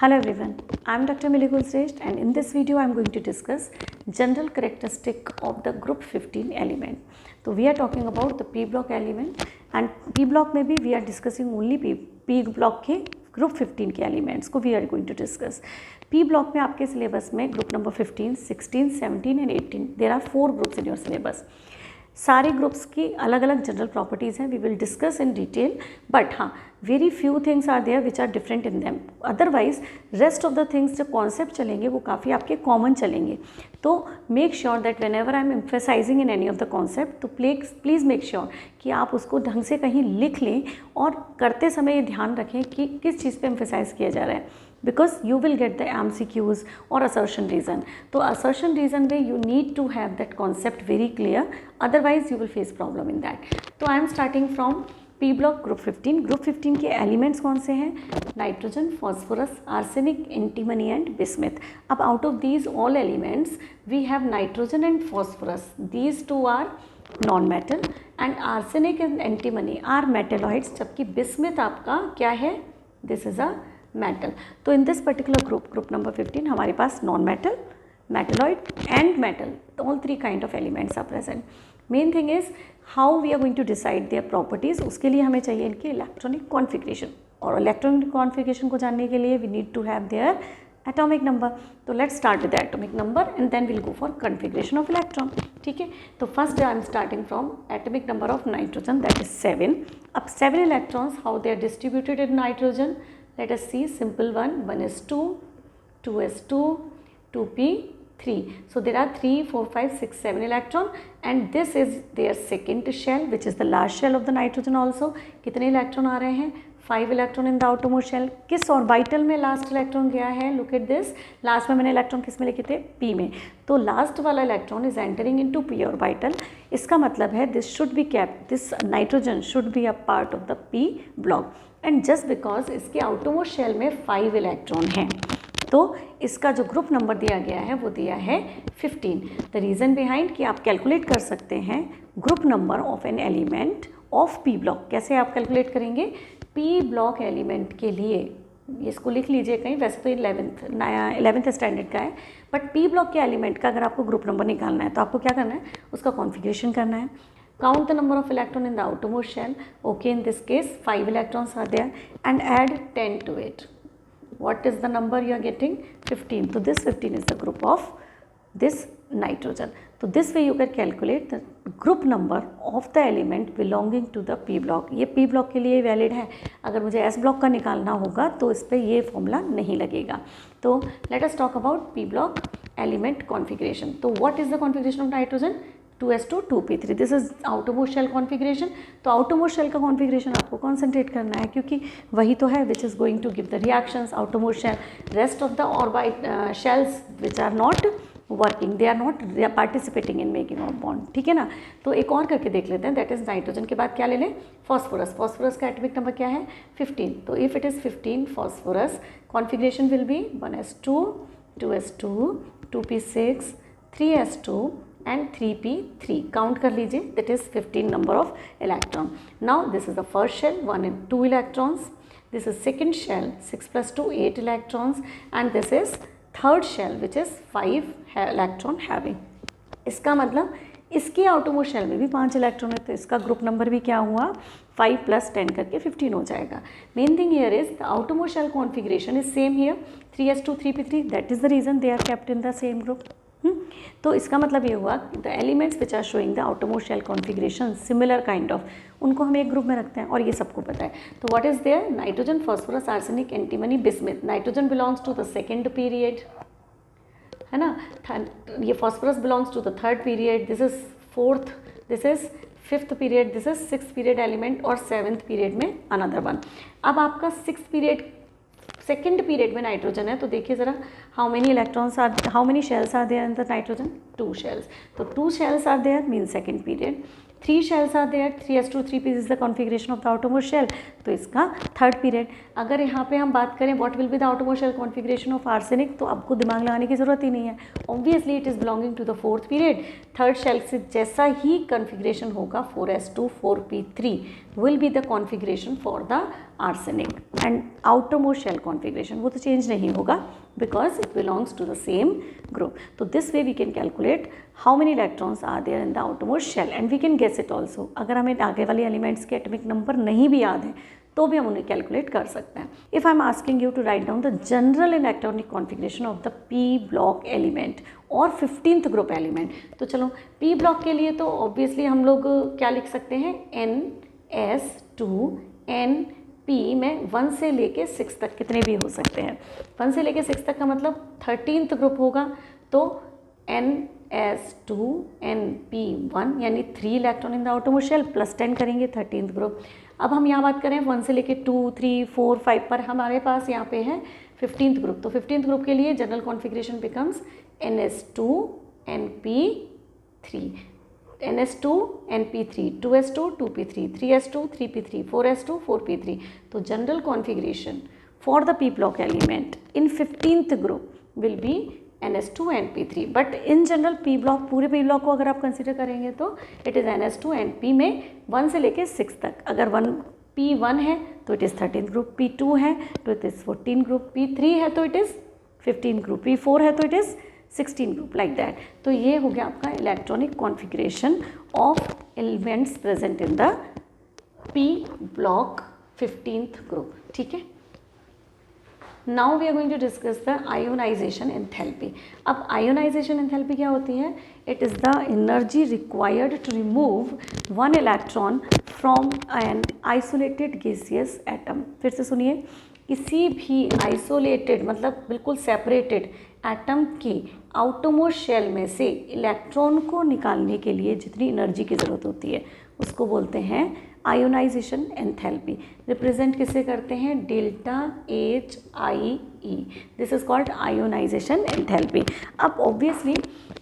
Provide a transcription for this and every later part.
Hello everyone, I am Dr. Milikul Sresht and in this video I am going to discuss general characteristic of the group 15 element. So we are talking about the P block element and P block में भी we are discussing only P block के group 15 के elements को we are going to discuss. P block में आपके syllabus में group number 15, 16, 17 and 18 there are 4 groups in your syllabus. सारे groups की अलग अलग जनरल प्रॉपर्टीज़ हैं, we will discuss in detail, but हाँ very few things are there which are different in them. Otherwise rest of the things जो concept चलेंगे वो काफ़ी आपके कॉमन चलेंगे. तो make sure that whenever I am emphasising in any of the concept तो please make sure कि आप उसको ढंग से कहीं लिख लें और करते समय ये ध्यान रखें कि किस चीज़ पे एम्फेसाइज किया जा रहा है, because you will get the MCQs or assertion reason. तो assertion reason में you need to have that concept very clear, otherwise you will face problem in that. तो I am starting from P block group 15. Group 15 के elements कौन से हैं? Nitrogen, phosphorus, arsenic, antimony and bismuth. अब out of these all elements we have nitrogen and phosphorus. These two are non-metal and arsenic and antimony are metalloids, जबकि bismuth आपका क्या है? This is a metal. तो in this particular group number 15 हमारे पास non metal, metalloid and metal, all 3 kind of elements are present. Main thing is how we are going to decide their properties. उसके लिए हमें चाहिए इनकी electronic configuration, और electronic configuration को जानने के लिए we need to have their atomic number. तो let's start with the atomic number and then will go for configuration of electron. ठीक है, तो first I am starting from atomic number of nitrogen, that is 7. अब 7 electrons, how they are distributed in nitrogen. Let us see simple one. 1s2, 2s2, 2p3. So there are 3, 4, 5, 6, 7 electron and this is their second shell which is the last shell of the nitrogen also. कितने electron आ रहे हैं? 5 electron in the outermost shell. किस orbital में last electron गया है? Look at this. Last में मैंने इलेक्ट्रॉन किस में लिखे थे? पी में. तो लास्ट वाला electron is entering into P orbital. इसका मतलब है this should be kept, this nitrogen should be a part of the p block. And just because इसके आउटरमोस्ट शेल में 5 इलेक्ट्रॉन हैं तो इसका जो ग्रुप नंबर दिया गया है वो दिया है 15. द रीज़न बिहाइंड कि आप कैलकुलेट कर सकते हैं group number of an element of P block. कैसे आप कैलकुलेट करेंगे? पी ब्लॉक एलिमेंट के लिए इसको लिख लीजिए कहीं, वैसे तो 11th स्टैंडर्ड का है, बट पी ब्लॉक के एलिमेंट का अगर आपको ग्रुप नंबर निकालना है तो आपको क्या करना है? उसका कॉन्फ़िगरेशन करना है. Count the number of electron in the outermost shell. Okay, in this case 5 electrons are there and add 10 to it. What is the number you are getting? 15. So this 15 is the group of this nitrogen. So this way you can calculate the group number of the element belonging to the P block. ये P block के लिए valid है. अगर मुझे S block का निकालना होगा तो इस पर ये फॉर्मूला नहीं लगेगा. तो let us talk about P block element configuration. तो what is the configuration of nitrogen? 2s2, 2p3. This is outermost shell configuration. तो आउटरमोस्ट शेल का कॉन्फ़िगरेशन आपको कॉन्सेंट्रेट करना है क्योंकि वही तो है which is going to give the reactions. Outermost shell, rest of the orbit shells which are not working, they are not participating in making of bond. ठीक है ना. तो एक और करके देख लेते हैं, दैट इज नाइट्रोजन के बाद क्या ले लें? फॉस्फोरस. फॉस्फोरस का एटॉमिक नंबर क्या है? 15. तो if it is 15 phosphorus, configuration will be 1s2, 2s2, 2p6, 3s2 and 3p3. count कर लीजिए, that is 15 number of electron. Now this is the first shell, 1 and 2 electrons. This is second shell, 6 plus 2, 8 electrons and this is third shell which is 5 electron having. इसका मतलब इसके outermost shell में भी 5 electron है तो इसका group number भी क्या हुआ? 5 plus 10 करके 15 हो जाएगा. Main thing here is the outermost shell configuration is same here, 3s2, 3p3. That is the reason they are kept in the same group. तो इसका मतलब ये हुआ the elements which are showing the outermost shell configuration similar kind of, उनको हम एक group में रखते हैं और ये सबको पता है. तो what is there? Nitrogen, phosphorus, arsenic, antimony, bismuth. Nitrogen belongs to the second period, है ना. ये phosphorus belongs to the third period, this is fourth, this is fifth period, this is 6th period element और 7th period में another one. अब आपका 6th period, second period में nitrogen है तो देखिए ज़रा how many shells are there in the nitrogen? 2 shells. तो 2 shells are there mean second period. 3 shells are there, 3s2, 3p is the configuration of the outermost shell तो इसका third period. अगर यहाँ पे हम बात करें what will be the outermost shell configuration of arsenic तो आपको दिमाग लगाने की ज़रूरत ही नहीं है. Obviously it is belonging to the 4th period. Third shell से जैसा ही कॉन्फ़िगरेशन होगा 4s2, 4p3 will be the configuration for the arsenic, and outermost shell configuration वो तो change नहीं होगा because it belongs to the same group. So this way we can calculate how many electrons are there in the outermost shell and we can guess it also. अगर हमें आगे वाले elements के atomic number नहीं भी याद है तो भी हम उन्हें कैलकुलेट कर सकते हैं. If I am asking you to write down the general electronic configuration of the p block element और 15th ग्रुप एलिमेंट, तो चलो पी ब्लॉक के लिए तो ऑब्वियसली हम लोग क्या लिख सकते हैं, NS2NP में 1 से लेके 6 तक कितने भी हो सकते हैं. 1 से लेके 6 तक का मतलब 13th ग्रुप होगा, तो NS2NP1 यानी 3 electron in the outermost shell plus 10 करेंगे 13th ग्रुप. अब हम यहाँ बात करें 1 से लेके 2, 3, 4, 5 पर हमारे पास यहाँ पे है 15th ग्रुप. तो 15th ग्रुप के लिए general configuration becomes NS2NP3, NS2NP3, 2S2 2P3, 3S2 3P3, 4S2 4P3. तो general configuration for the p block element in 15th group will be NS2NP3. But in general P block, पूरे P block को अगर आप consider करेंगे तो it is NS2NP में 1 से लेके 6 तक. अगर P1 है तो it is 13th group, P2 है तो it is 14th group, P3 है तो it is 15th group, P4 है तो it is 16th group, like that. तो ये हो गया आपका electronic configuration of elements present in the p block 15th group. ठीक है. Now we are going to discuss the ionization enthalpy. अब ionization enthalpy क्या होती है? It is the energy required to remove one electron from an isolated gaseous atom. फिर से सुनिए, किसी भी isolated मतलब बिल्कुल separated एटम की आउटरमोस्ट शेल में से इलेक्ट्रॉन को निकालने के लिए जितनी एनर्जी की ज़रूरत होती है उसको बोलते हैं आयोनाइजेशन एंथैल्पी. रिप्रेजेंट किसे करते हैं? ΔHIE. This is called ionisation enthalpy. अब ऑब्वियसली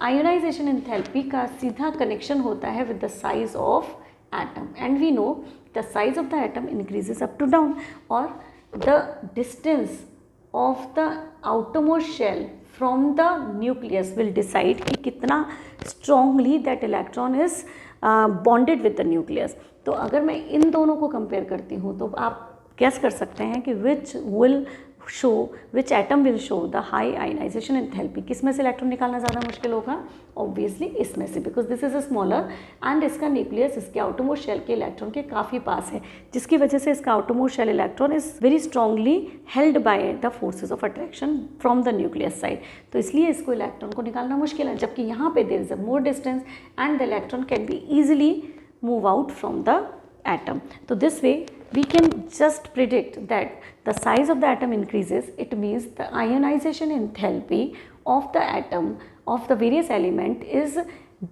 आयोनाइजेशन एंथैल्पी का सीधा कनेक्शन होता है with the size of atom, and we know the size of the atom increases up to down, और the distance of the outermost shell from the nucleus will decide कि कितना strongly that electron is bonded with the nucleus. तो अगर मैं इन दोनों को compare करती हूँ तो आप गेस कर सकते हैं कि which atom will show the high ionisation enthalpy. किस में से इलेक्ट्रॉन निकालना ज़्यादा मुश्किल होगा? ऑब्वियसली इसमें से, because this is a smaller and इसका न्यूक्लियस इसके आउटरमोस्ट शेल के इलेक्ट्रॉन के काफ़ी पास है, जिसकी वजह से इसका outermost shell electron is very strongly held by the forces of attraction from the nucleus side. तो इसलिए इसको इलेक्ट्रॉन को निकालना मुश्किल है, जबकि यहाँ पे there is a more distance and the electron can be easily move out from the atom. So this way we can just predict that the size of the atom increases. It means the ionization enthalpy of the atom of the various element is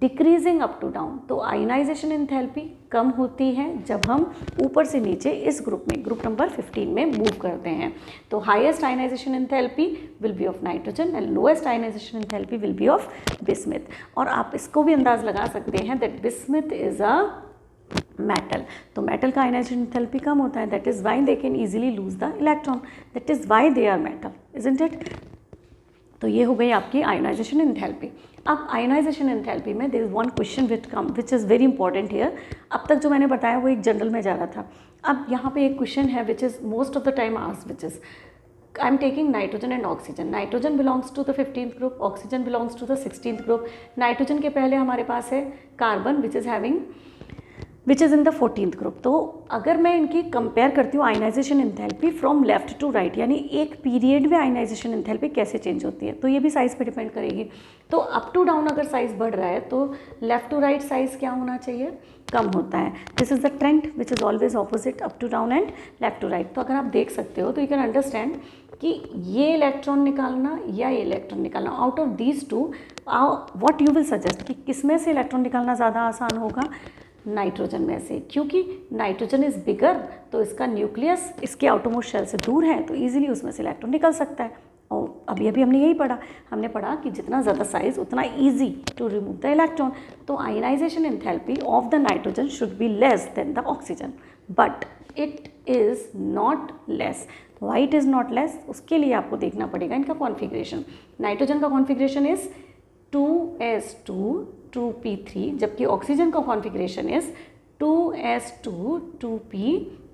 decreasing up to down. तो ionization enthalpy कम होती है जब हम ऊपर से नीचे इस group में, ग्रुप नंबर 15 में मूव करते हैं. तो highest ionization enthalpy will be of nitrogen and lowest ionization enthalpy will be of bismuth. और आप इसको भी अंदाज लगा सकते हैं that bismuth is a metal. तो मेटल का आयनाइजेशन एंथैल्पी कम होता है, that is why they can easily lose the electron, that is why they are metal, isn't it. तो ये हो गई आपकी आयनाइजेशन एंथैल्पी. अब आयनाइजेशन एंथैल्पी में there is one question which is very important here. अब तक जो मैंने बताया वो एक जनरल में जा रहा था. अब यहाँ पे एक क्वेश्चन है which is most of the time asked, which is I am taking nitrogen and oxygen. Nitrogen belongs to the 15th group, oxygen belongs to the 16th group. Nitrogen के पहले हमारे पास है carbon which is in the 14th group. तो अगर मैं इनकी compare करती हूँ ionization enthalpy from left to right, यानी एक पीरियड में आयनाइजेशन एंथैल्पी कैसे चेंज होती है, तो ये भी साइज़ पे डिपेंड करेगी. तो अप टू डाउन अगर साइज़ बढ़ रहा है तो लेफ्ट टू राइट साइज़ क्या होना चाहिए? कम होता है. This is the trend which is always opposite, up to down and left to right. तो अगर आप देख सकते हो तो यू कैन अंडरस्टैंड कि ये इलेक्ट्रॉन निकालना या ये इलेक्ट्रॉन निकालना, out of these two what you will suggest कि किस में से इलेक्ट्रॉन निकालना ज़्यादा आसान होगा? नाइट्रोजन में से, क्योंकि नाइट्रोजन इज़ बिगर, तो इसका न्यूक्लियस इसके आउटरमोस्ट शेल से दूर है, तो ईजिली उसमें से इलेक्ट्रॉन निकल सकता है. और अभी हमने यही पढ़ा, हमने पढ़ा कि जितना ज़्यादा साइज उतना easy to remove the electron. तो ionisation enthalpy of the nitrogen should be less than the oxygen, but it is not less. Why it is not less? उसके लिए आपको देखना पड़ेगा इनका कॉन्फ़िगरेशन. नाइट्रोजन का कॉन्फ़िगरेशन इज़ 2s2 2p3, जबकि oxygen का कॉन्फ़िगरेशन इज़ 2s2 2p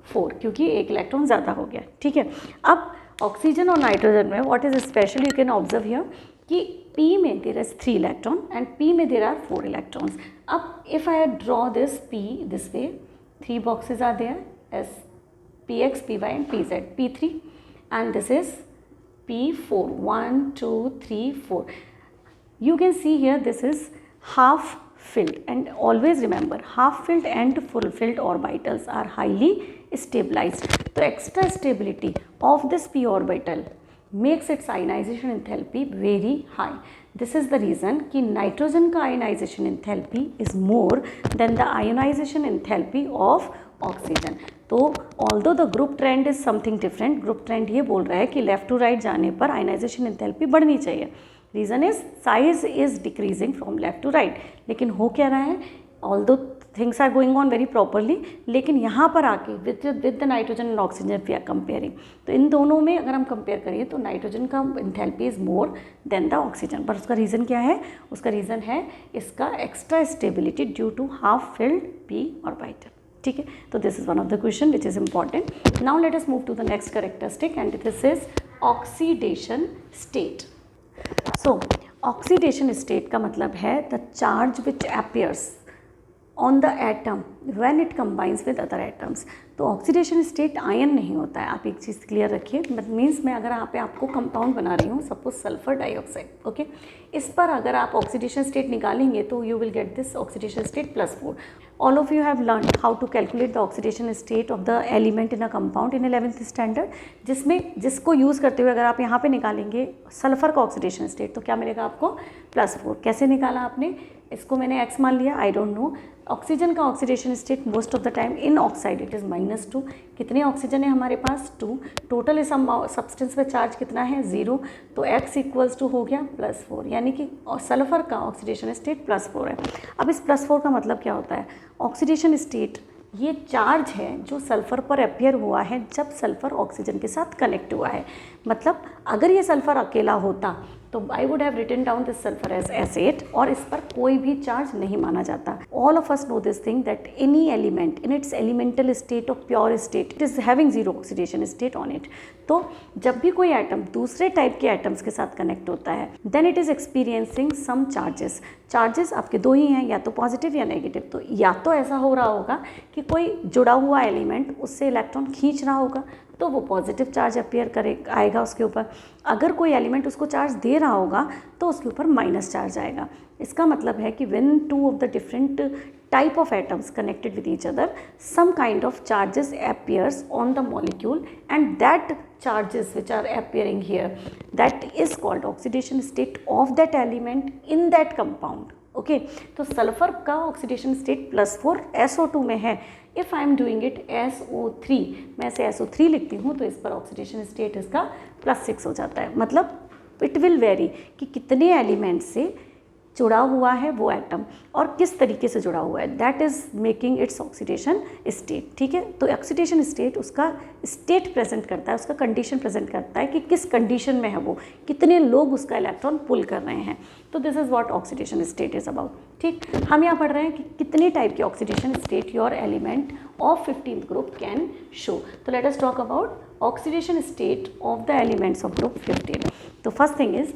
4 क्योंकि एक इलेक्ट्रॉन ज़्यादा हो गया, ठीक है। अब ऑक्सीजन और नाइट्रोजन में what is special you can observe here कि P में there is 3 electron and P में देयर आर 4 इलेक्ट्रॉन्स। अब if I draw this P this way, 3 boxes are there as Px, Py and Pz, P3 and this is P4, 1, 2, 3, 4. You can see here this is half filled and always remember half filled and full filled orbitals are highly stabilized. So extra stability of this p orbital makes its ionization enthalpy very high. This is the reason कि nitrogen का ionization enthalpy is more than the ionization enthalpy of oxygen. तो although the group trend is something different, group trend ये बोल रहा है कि left to right जाने पर ionization enthalpy बढ़नी चाहिए. Reason is size is decreasing from left to right, लेकिन हो क्या रहा है, although things are going on very properly, लेकिन यहाँ पर आके with the nitrogen and oxygen we are comparing, तो इन दोनों में अगर हम कंपेयर करें तो नाइट्रोजन का enthalpy is more than the oxygen. पर उसका रीज़न क्या है, उसका रीज़न है इसका extra stability due to half filled p orbital, ठीक है। तो this is one of the question which is important. Now let us move to the next characteristic and this is oxidation state. So oxidation state का मतलब है the charge which appears on the atom when it combines with other atoms. तो oxidation state ion नहीं होता है, आप एक चीज़ clear रखिए। बट मीन्स मैं अगर यहाँ पे आपको कंपाउंड बना रही हूँ, सपोज सल्फर डाइऑक्साइड, ओके, इस पर अगर आप ऑक्सीडेशन स्टेट निकालेंगे तो you will get this oxidation state +4। All of you have learn how to calculate the oxidation state of the element in a compound in 11th standard, जिसको use करते हुए अगर आप यहाँ पे निकालेंगे सल्फर का ऑक्सीडेशन स्टेट तो क्या मिलेगा आपको +4। कैसे निकाला आपने, इसको मैंने x मान लिया, आई डोंट नो। ऑक्सीजन का oxidation state most of the time in oxide it is -2। कितने ऑक्सीजन है हमारे पास, 2। टोटल इस सब्सटेंस पे चार्ज कितना है, 0। तो x इक्वल्स टू हो गया +4, यानी कि सल्फर का ऑक्सीडेशन स्टेट +4 है। अब इस +4 का मतलब क्या होता है, ऑक्सीडेशन स्टेट ये चार्ज है जो सल्फ़र पर अपियर हुआ है जब सल्फ़र ऑक्सीजन के साथ कनेक्ट हुआ है। मतलब अगर ये सल्फ़र अकेला होता तो I would have written down this sulphur as S8 और इस पर कोई भी चार्ज नहीं माना जाता। All of us know this thing that any element in its elemental state of pure state it is having 0 oxidation state on it. तो जब भी कोई एटम दूसरे टाइप के एटम्स के साथ कनेक्ट होता है then it is experiencing some charges. Charges आपके दो ही हैं, या तो पॉजिटिव या नेगेटिव। तो या तो ऐसा हो रहा होगा कि कोई जुड़ा हुआ एलिमेंट उससे इलेक्ट्रॉन खींच रहा होगा तो वो पॉजिटिव चार्ज अपीयर आएगा उसके ऊपर। अगर कोई एलिमेंट उसको चार्ज दे रहा होगा तो उसके ऊपर माइनस चार्ज आएगा। इसका मतलब है कि when two of the different type of atoms connected with each other some kind of charges appears on the molecule and that charges which are appearing here that is called oxidation state of that element in that compound। Okay, तो sulphur का oxidation state +4 SO2 में है। If I am doing it SO3, मैं इसे SO3 लिखती हूँ तो इस पर ऑक्सीडेशन स्टेट इसका +6 हो जाता है। मतलब इट विल वेरी कि कितने एलिमेंट से जुड़ा हुआ है वो एटम और किस तरीके से जुड़ा हुआ है, that is making its oxidation state. ठीक है, तो ऑक्सीडेशन स्टेट उसका स्टेट प्रेजेंट करता है, उसका कंडीशन प्रेजेंट करता है कि किस कंडीशन में है वो, कितने लोग उसका इलेक्ट्रॉन पुल कर रहे हैं। तो this is what oxidation state is about. ठीक, हम यहाँ पढ़ रहे हैं कि कितने टाइप के oxidation state your element of 15th group can show. तो let us talk about oxidation state of the elements of group 15। तो first thing is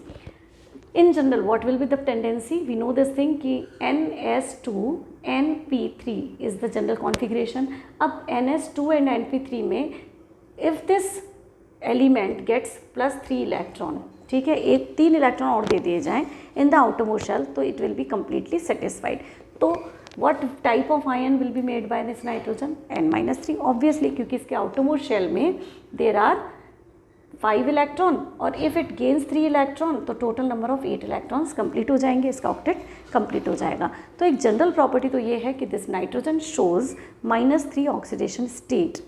in general what will be the tendency, we know this thing कि NS2 NP3 is the general configuration। अब NS2 and NP3 में if this element gets +3 electron, ठीक है, एक 3 electron और दे दिए जाएं in the outermost shell तो it will be completely satisfied। तो what type of ion will be made by this nitrogen? N-3 obviously, क्योंकि इसके outermost shell में there are 5 इलेक्ट्रॉन और इफ़ इट गेन्स 3 इलेक्ट्रॉन तो total number of 8 electrons complete हो जाएंगे, इसका octet complete हो जाएगा। तो एक जनरल प्रॉपर्टी तो ये है कि this nitrogen shows -3 oxidation state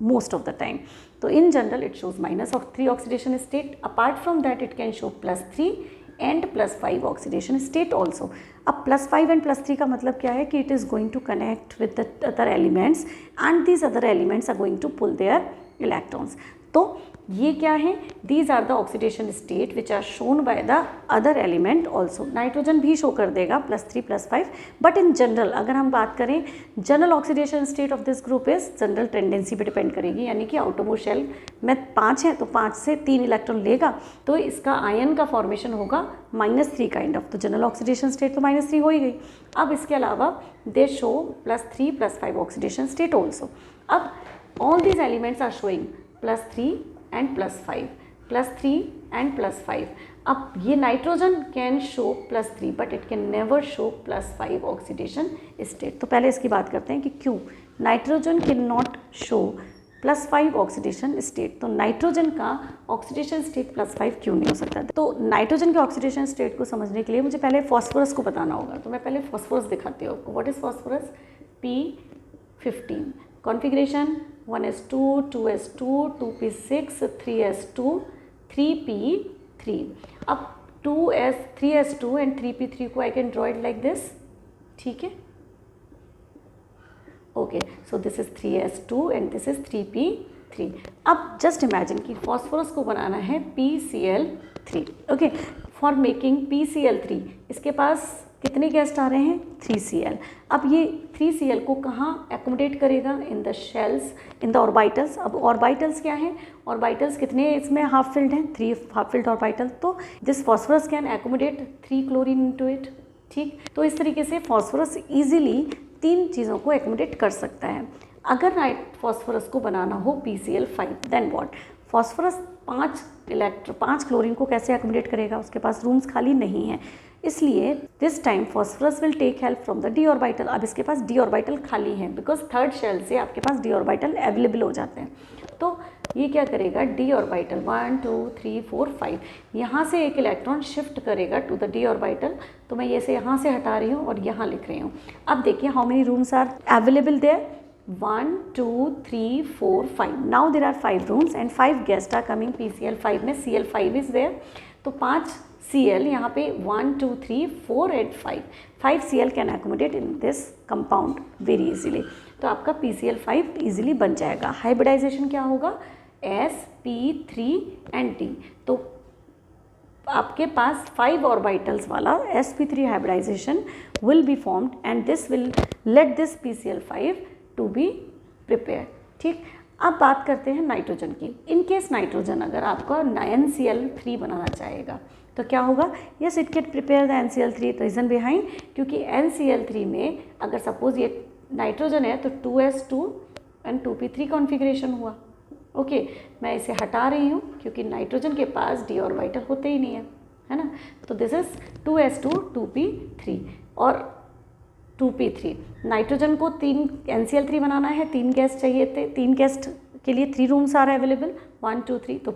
most of the time. तो in general it shows -3 oxidation state, apart from that it can show +3 and +5 oxidation state also. अब +5 एंड +3 का मतलब क्या है कि it is going to connect with the other elements and these other elements are going to pull their electrons. तो ये क्या है, these are the oxidation state which are shown by the other element also. Nitrogen भी show कर देगा +3 +5, but in general अगर हम बात करें general oxidation state of this group is general tendency पे डिपेंड करेगी, यानी कि आउटरमोस्ट शेल में 5 है तो 5 से 3 इलेक्ट्रॉन लेगा तो इसका आयन का फॉर्मेशन होगा -3 काइंड ऑफ, तो जनरल ऑक्सीडेशन स्टेट तो -3 हो ही गई। अब इसके अलावा they show +3 +5 oxidation state also. अब all these elements are showing +3 and +5, +3 and +5। अब ये nitrogen can show +3 but it can never show +5 oxidation state. तो पहले इसकी बात करते हैं कि क्यों nitrogen cannot show +5 oxidation state. तो नाइट्रोजन का ऑक्सीडेशन स्टेट +5 क्यों नहीं हो सकता। तो नाइट्रोजन के ऑक्सीडेशन स्टेट को समझने के लिए मुझे पहले फॉस्फोरस को बताना होगा, तो मैं पहले फॉस्फोरस दिखाती हूँ आपको। What is phosphorus? P15 configuration 1s2 2s2 2p6 3s2 3p3। अब 3s2 एंड 3p3 को I can draw it like this, ठीक है, okay. So this is 3s2 and this is 3p3। अब जस्ट इमेजिन कि phosphorus को बनाना है PCl3, okay. For making PCl3 इसके पास कितने गेस्ट आ रहे हैं? 3Cl। अब ये 3Cl को कहाँ एकोमोडेट करेगा? In the shells, in the orbitals. अब ऑर्बिटल्स क्या हैं? ऑर्बिटल्स कितने इसमें हाफ फिल्ड हैं? 3 हाफ फिल्ड ऑर्बिटल। तो this phosphorus can accommodate 3 chlorine into it, ठीक। तो इस तरीके से फॉस्फोरस इजीली 3 चीज़ों को एकोमोडेट कर सकता है। अगर फॉस्फोरस को बनाना हो PCl5 then what? Phosphorus 5 chlorine को कैसे एकोमोडेट करेगा? उसके पास रूम्स खाली नहीं है, इसलिए this time phosphorus will take help from the d orbital. अब इसके पास d ऑर्बिटल खाली है बिकॉज थर्ड शेल से आपके पास d ऑर्बिटल अवेलेबल हो जाते हैं। तो ये क्या करेगा? d ऑर्बिटल 1 2 3 4 5 यहाँ से एक इलेक्ट्रॉन शिफ्ट करेगा टू द d ऑर्बिटल। तो मैं ये से यहाँ से हटा रही हूँ और यहाँ लिख रही हूँ। अब देखिए how many rooms are available there? 1 2 3 4 5। Now there are 5 rooms and 5 guest are coming PCl5 में। Cl5 इज देयर, तो 5 Cl यहाँ पे 1 2 3 4 and 5 Cl can accommodate in this compound very easily. तो आपका PCl5 इजीली बन जाएगा। हाइब्रिडाइजेशन क्या होगा? sp3 and d। तो आपके पास 5 ऑर्बिटल्स वाला sp3 hybridization will be formed and this will let this PCl5 to be prepare, ठीक। अब बात करते हैं नाइट्रोजन की। इन केस नाइट्रोजन अगर आपका NCl3 बनाना चाहेगा तो क्या होगा? Yes, it can prepare the NCl3। Reason behind, क्योंकि NCl3 में अगर सपोज ये नाइट्रोजन है तो 2s2 एंड 2p3 कॉन्फ़िगरेशन हुआ, ओके। मैं इसे हटा रही हूँ क्योंकि नाइट्रोजन के पास d ऑर्बिटल होते ही नहीं है ना। तो दिस इज 2s2 2p3 और 2p3। नाइट्रोजन को 3 NCl3 बनाना है, 3 गेस्ट चाहिए थे, 3 गेस्ट के लिए 3 रूम्स आर अवेलेबल 1 2 3, तो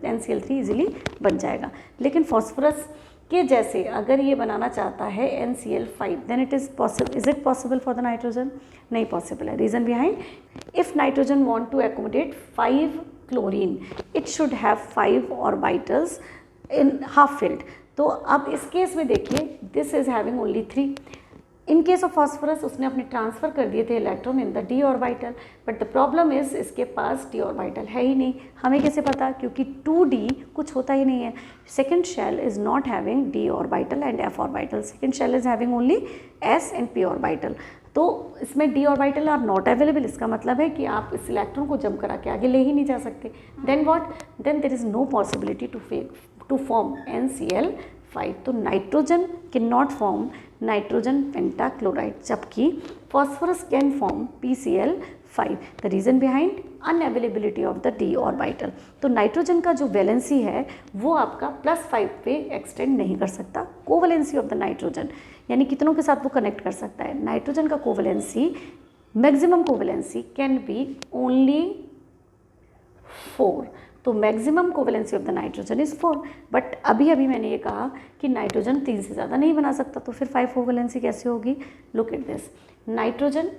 NCl3 इजीली बन जाएगा। लेकिन फॉस्फोरस के जैसे अगर ये बनाना चाहता है NCl5 then it is possible, is it possible for the nitrogen? नहीं पॉसिबल है। Reason behind, if nitrogen want to accommodate 5 chlorine it should have 5 orbitals in half filled. तो अब इस केस में देखिए this is having only 3। In case of phosphorus उसने अपने transfer कर दिए थे electron in the d orbital, but the problem is इसके पास d ऑर्बिटल है ही नहीं। हमें कैसे पता? क्योंकि 2d कुछ होता ही नहीं है। Second shell is not having d orbital and f orbital, second shell is having only s and p orbital. तो इसमें d orbital are not available. इसका मतलब है कि आप इस इलेक्ट्रॉन को जंप करा के आगे ले ही नहीं जा सकते। Then what? Then there is no possibility to form NCl5। तो nitrogen cannot form nitrogen pentachloride, जबकि phosphorus can form PCl5। The reason behind unavailability of the d orbital. तो नाइट्रोजन का जो वैलेंसी है वो आपका +5 पे एक्सटेंड नहीं कर सकता। कोवैलेंसी ऑफ द नाइट्रोजन यानी कितनों के साथ वो कनेक्ट कर सकता है? नाइट्रोजन का covalency, maximum covalency can be only 4। तो maximum covalency of the nitrogen is 4, but अभी मैंने ये कहा कि नाइट्रोजन 3 से ज़्यादा नहीं बना सकता, तो फिर 5 कोवैलेंसी कैसे होगी? Look at this. Nitrogen,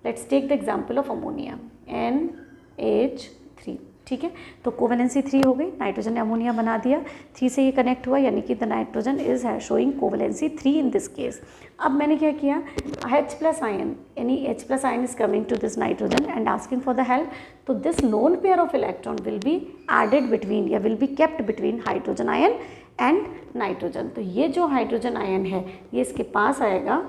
let's take the example of ammonia NH3। ठीक है। तो कोवेलेंसी 3 हो गई, नाइट्रोजन ने अमोनिया बना दिया, 3 से ये कनेक्ट हुआ, यानी कि the nitrogen is showing covalency 3 in this case. अब मैंने क्या किया, H+ आयन, यानी H+ ion is coming to this nitrogen and asking for the help, तो this lone pair of electron will be added between या will be kept between hydrogen ion and nitrogen. तो ये जो hydrogen ion है ये इसके पास आएगा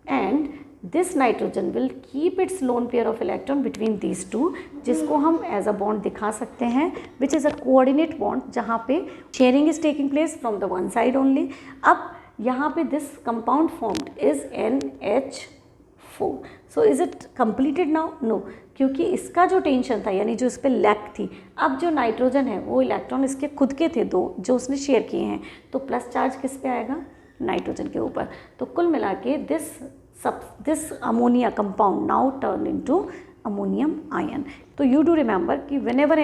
and this nitrogen will keep its lone pair of electron between these two, जिसको हम एज अ बॉन्ड दिखा सकते हैं which is a coordinate bond, जहाँ पे sharing is taking place from the one side only. अब यहाँ पे this compound formed is NH4। So is it completed now? No, क्योंकि इसका जो टेंशन था यानी जो इस पर लैक थी, अब जो नाइट्रोजन है वो इलेक्ट्रॉन इसके खुद के थे 2 जो उसने शेयर किए हैं, तो प्लस चार्ज किस पे आएगा, नाइट्रोजन के ऊपर। तो कुल मिला के this ammonia compound now turn into ammonium ion. तो यू डू रिमेंबर कि whenever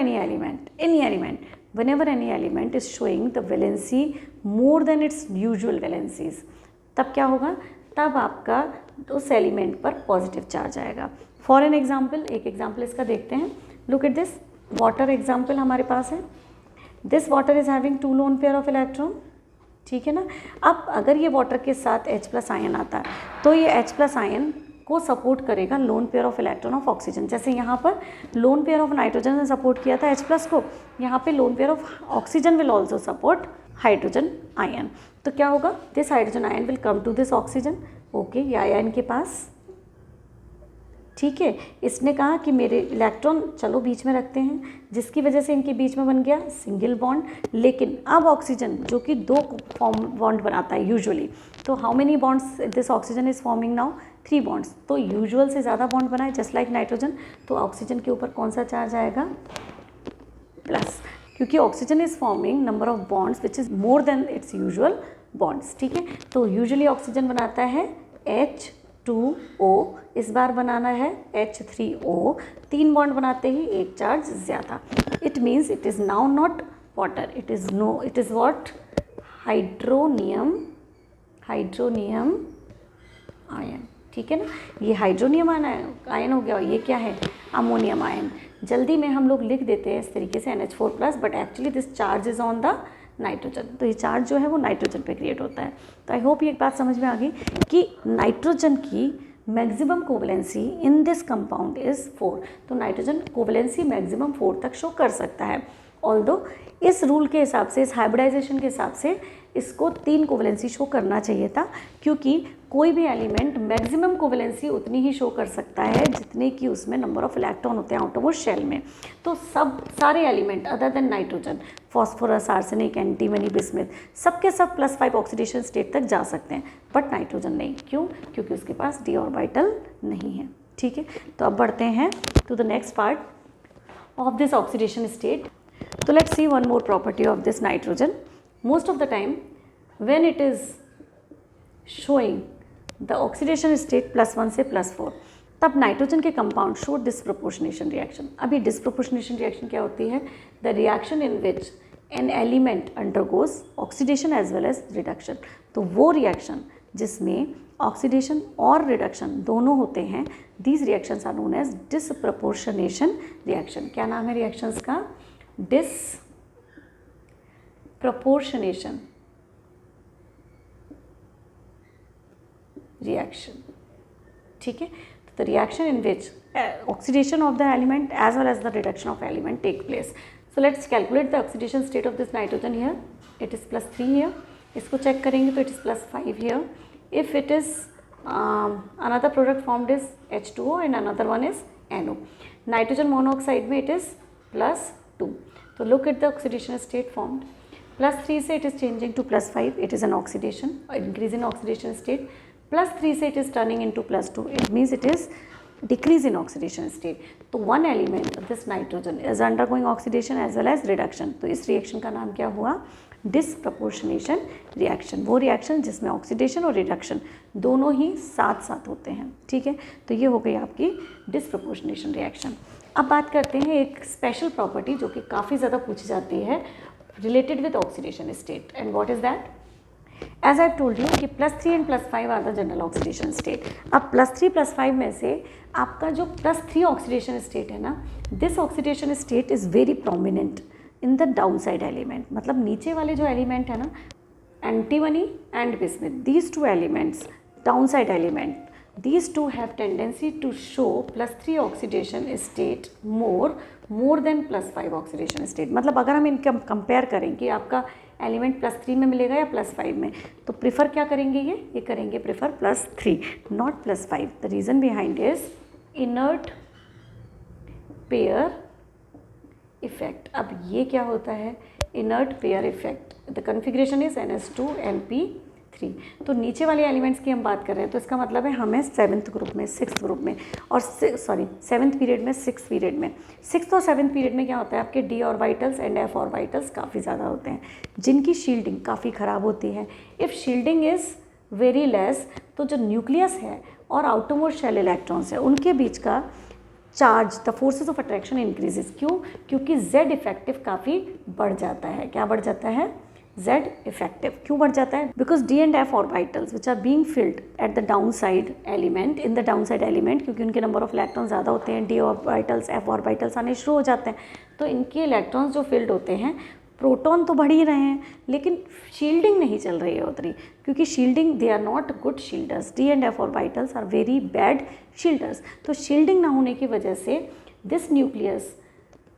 any element is showing the valency more than its usual valencies, तब क्या होगा, तब आपका उस एलिमेंट पर पॉजिटिव चार्ज आएगा। फॉर एन एग्जाम्पल, एक एग्जाम्पल इसका देखते हैं। Look at this water example हमारे पास है। This water is having 2 loan pair of electron, ठीक है ना। अब अगर ये वाटर के साथ H+ आयन आता है तो ये H+ आयन को सपोर्ट करेगा lone pair of electron of oxygen. जैसे यहाँ पर लोन पेयर ऑफ नाइट्रोजन ने सपोर्ट किया था H+ को, यहाँ पे lone pair of oxygen will also support hydrogen ion. तो क्या होगा, this hydrogen ion will come to this oxygen, okay, ये आया इनके पास, ठीक है। इसने कहा कि मेरे इलेक्ट्रॉन चलो बीच में रखते हैं, जिसकी वजह से इनके बीच में बन गया सिंगल बॉन्ड। लेकिन अब ऑक्सीजन जो कि 2 बॉन्ड बनाता है यूजुअली, तो how many bonds this oxygen is forming now, 3 bonds. तो यूजुअल से ज़्यादा बॉन्ड बनाए जस्ट लाइक नाइट्रोजन। तो ऑक्सीजन के ऊपर कौन सा चार्ज आएगा, प्लस, क्योंकि oxygen is forming number of bonds which is more than it's usual bonds, ठीक है। तो यूजुअली ऑक्सीजन बनाता है H2O, इस बार बनाना है H3O, 3 बॉन्ड बनाते ही 1 चार्ज ज़्यादा। It means it is now not water, it is what, hydronium ion, ठीक है ना। ये हाइड्रोनियम आयन हो गया और ये क्या है, अमोनियम आयन। जल्दी में हम लोग लिख देते हैं इस तरीके से NH4+, but actually this charge is on the nitrogen. तो ये चार्ज जो है वो नाइट्रोजन पे क्रिएट होता है। तो आई होप ये एक बात समझ में आ गई कि नाइट्रोजन की maximum covalency in this compound is 4। तो नाइट्रोजन कोवेलेंसी मैक्सिमम 4 तक शो कर सकता है। ऑल्दो इस रूल के हिसाब से, इस हाइब्रिडाइजेशन के हिसाब से इसको 3 कोवेलेंसी शो करना चाहिए था, क्योंकि कोई भी एलिमेंट मैक्सिमम कोवेलेंसी उतनी ही शो कर सकता है जितने की उसमें नंबर ऑफ इलेक्ट्रॉन होते हैं आउटरमोस्ट शेल में। तो सारे element other than nitrogen, phosphorus, arsenic, antimony, bismuth, सबके सब +5 ऑक्सीडेशन स्टेट तक जा सकते हैं, बट नाइट्रोजन नहीं। क्यों? क्योंकि उसके पास d ऑर्बिटल नहीं है, ठीक है। तो अब बढ़ते हैं to the next part of this oxidation state. तो let's see one more property of this nitrogen. Most of the time when it is showing the oxidation state +1 से +4, तब नाइट्रोजन के कंपाउंड शो डिस्प्रोपोर्शनेशन रिएक्शन। अभी disproportionation reaction क्या होती है? The reaction in which an element undergoes oxidation as well as reduction. तो वो reaction जिसमें ऑक्सीडेशन और रिडक्शन दोनों होते हैं, these reactions are known as disproportionation reaction. क्या नाम है रिएक्शंस का? डिस्प्रोपोर्शनेशन रिएक्शन, ठीक है। तो the reaction in which oxidation of the element as well as the reduction of element take place. So let's calculate the oxidation state of this nitrogen here. It is +3 here. इसको check करेंगे तो it is +5 here. If it is another product formed is H2O and another one is NO. Nitrogen monoxide में it is +2. तो look at the oxidation state formed. +3 से it is changing to +5. It is an oxidation, increase in oxidation state. +3 से it is turning into +2. It means it is decrease in oxidation state. तो one element of this nitrogen is undergoing oxidation as well as reduction. तो इस reaction का नाम क्या हुआ? Disproportionation reaction. वो reaction जिसमें oxidation और reduction दोनों ही साथ साथ होते हैं, ठीक है। तो ये हो गई आपकी disproportionation reaction. अब बात करते हैं एक special property जो कि काफ़ी ज़्यादा पूछी जाती है related with oxidation state. And what is that? As I told you कि +3 and +5 are the general oxidation state. अब +3 +5 में से आपका जो +3 ऑक्सीडेशन स्टेट है ना, this oxidation state is very prominent in the down side element. मतलब नीचे वाले जो एलिमेंट है ना, antimony and bismuth, these two elements, down side element, these two have tendency to show +3 oxidation state more than +5 oxidation state। मतलब अगर हम इनका कंपेयर करें कि आपका एलिमेंट +3 में मिलेगा या +5 में, तो प्रिफर क्या करेंगे, ये करेंगे prefer +3 not +5। The reason behind is inert pair effect. अब ये क्या होता है, inert pair effect. The configuration is NH2NP3। तो नीचे वाले एलिमेंट्स की हम बात कर रहे हैं, तो इसका मतलब है हमें 7th ग्रुप में, 6th ग्रुप में और 7th पीरियड में, 6th पीरियड में, 6th और 7th पीरियड में क्या होता है, आपके D orbitals and F orbitals काफ़ी ज़्यादा होते हैं, जिनकी शील्डिंग काफ़ी ख़राब होती है। If shielding is very less, तो जो न्यूक्लियस है और आउटरमोस्ट शेल इलेक्ट्रॉन्स है, उनके बीच का charge, the forces of attraction increases. क्यों? क्योंकि Z इफेक्टिव काफ़ी बढ़ जाता है। क्या बढ़ जाता है? Z इफेक्टिव क्यों बढ़ जाता है? Because D and F orbitals which are being filled at the down side element, in the down side element, क्योंकि उनके नंबर ऑफ इलेक्ट्रॉन ज़्यादा होते हैं, D ऑर्बिटल्स, F ऑर्बिटल्स आने शुरू हो जाते हैं, तो इनके इलेक्ट्रॉन्स जो फिल्ड होते हैं, प्रोटॉन तो बढ़ ही रहे हैं लेकिन शील्डिंग नहीं चल रही है उतनी, क्योंकि shielding, they are not good shielders. D and F orbitals are very bad shielders. तो शील्डिंग ना होने की वजह से this nucleus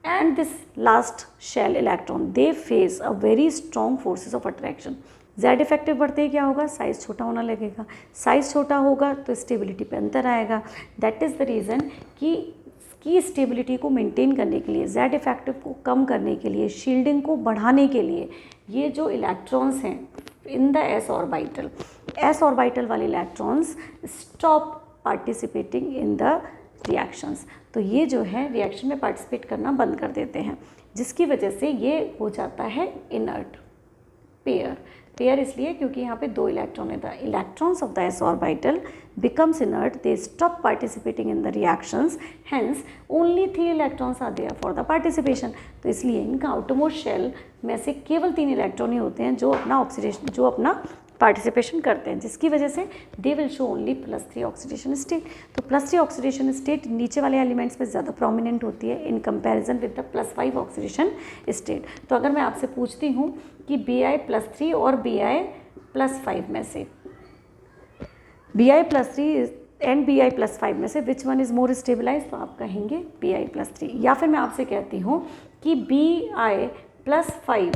and this last shell electron, they face a very strong forces of attraction। Z effective बढ़ते ही क्या होगा, size छोटा होना लगेगा, साइज़ छोटा होगा तो स्टेबिलिटी पे अंतर आएगा। दैट इज़ द रीज़न कि स्टेबिलिटी को मेंटेन करने के लिए, Z इफेक्टिव को कम करने के लिए, शील्डिंग को बढ़ाने के लिए, ये जो इलेक्ट्रॉन्स हैं इन द S ऑर्बिटल वाले electrons stop participating in the reactions. तो ये जो है रिएक्शन में पार्टिसिपेट करना बंद कर देते हैं, जिसकी वजह से ये हो जाता है इनर्ट पेयर इसलिए क्योंकि यहाँ पे 2 इलेक्ट्रॉन है। The electrons of the S orbital becomes inert, they stop participating in the reactions, hence only 3 electrons are there for the participation. तो इसलिए इनका आउटरमोस्ट शेल में से केवल 3 इलेक्ट्रॉन ही होते हैं जो अपना पार्टिसिपेशन करते हैं, जिसकी वजह से they will show only +3 oxidation state. तो +3 ऑक्सीडेशन स्टेट नीचे वाले एलिमेंट्स पे ज़्यादा प्रोमिनेंट होती है in comparison with the +5 oxidation state. तो अगर मैं आपसे पूछती हूँ कि Bi+3 और Bi+5 में से, Bi+3 एंड Bi+5 में से which one is more stabilize, तो आप कहेंगे Bi+3। या फिर मैं आपसे कहती हूँ कि Bi+5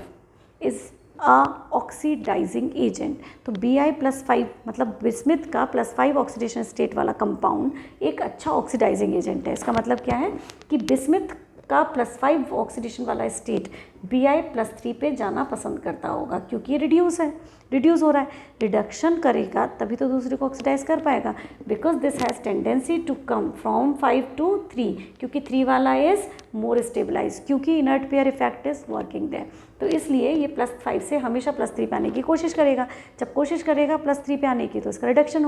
इज़ ऑक्सीडाइजिंग एजेंट, तो Bi+5 मतलब बिस्मिथ का +5 ऑक्सीडेशन स्टेट वाला कंपाउंड एक अच्छा ऑक्सीडाइजिंग एजेंट है। इसका मतलब क्या है कि बिस्मिथ का +5 ऑक्सीडेशन वाला स्टेट Bi+3 पे जाना पसंद करता होगा, क्योंकि रिड्यूस हो रहा है, रिडक्शन करेगा तभी तो दूसरे को ऑक्सीडाइज कर पाएगा। Because this has tendency to come from 5 to 3, क्योंकि 3 वाला इज़ मोर स्टेबलाइज, क्योंकि inert pair effect is working there. तो इसलिए ये +5 से हमेशा +3 पे आने की कोशिश करेगा। जब कोशिश करेगा +3 पे आने की, तो इसका रिडक्शन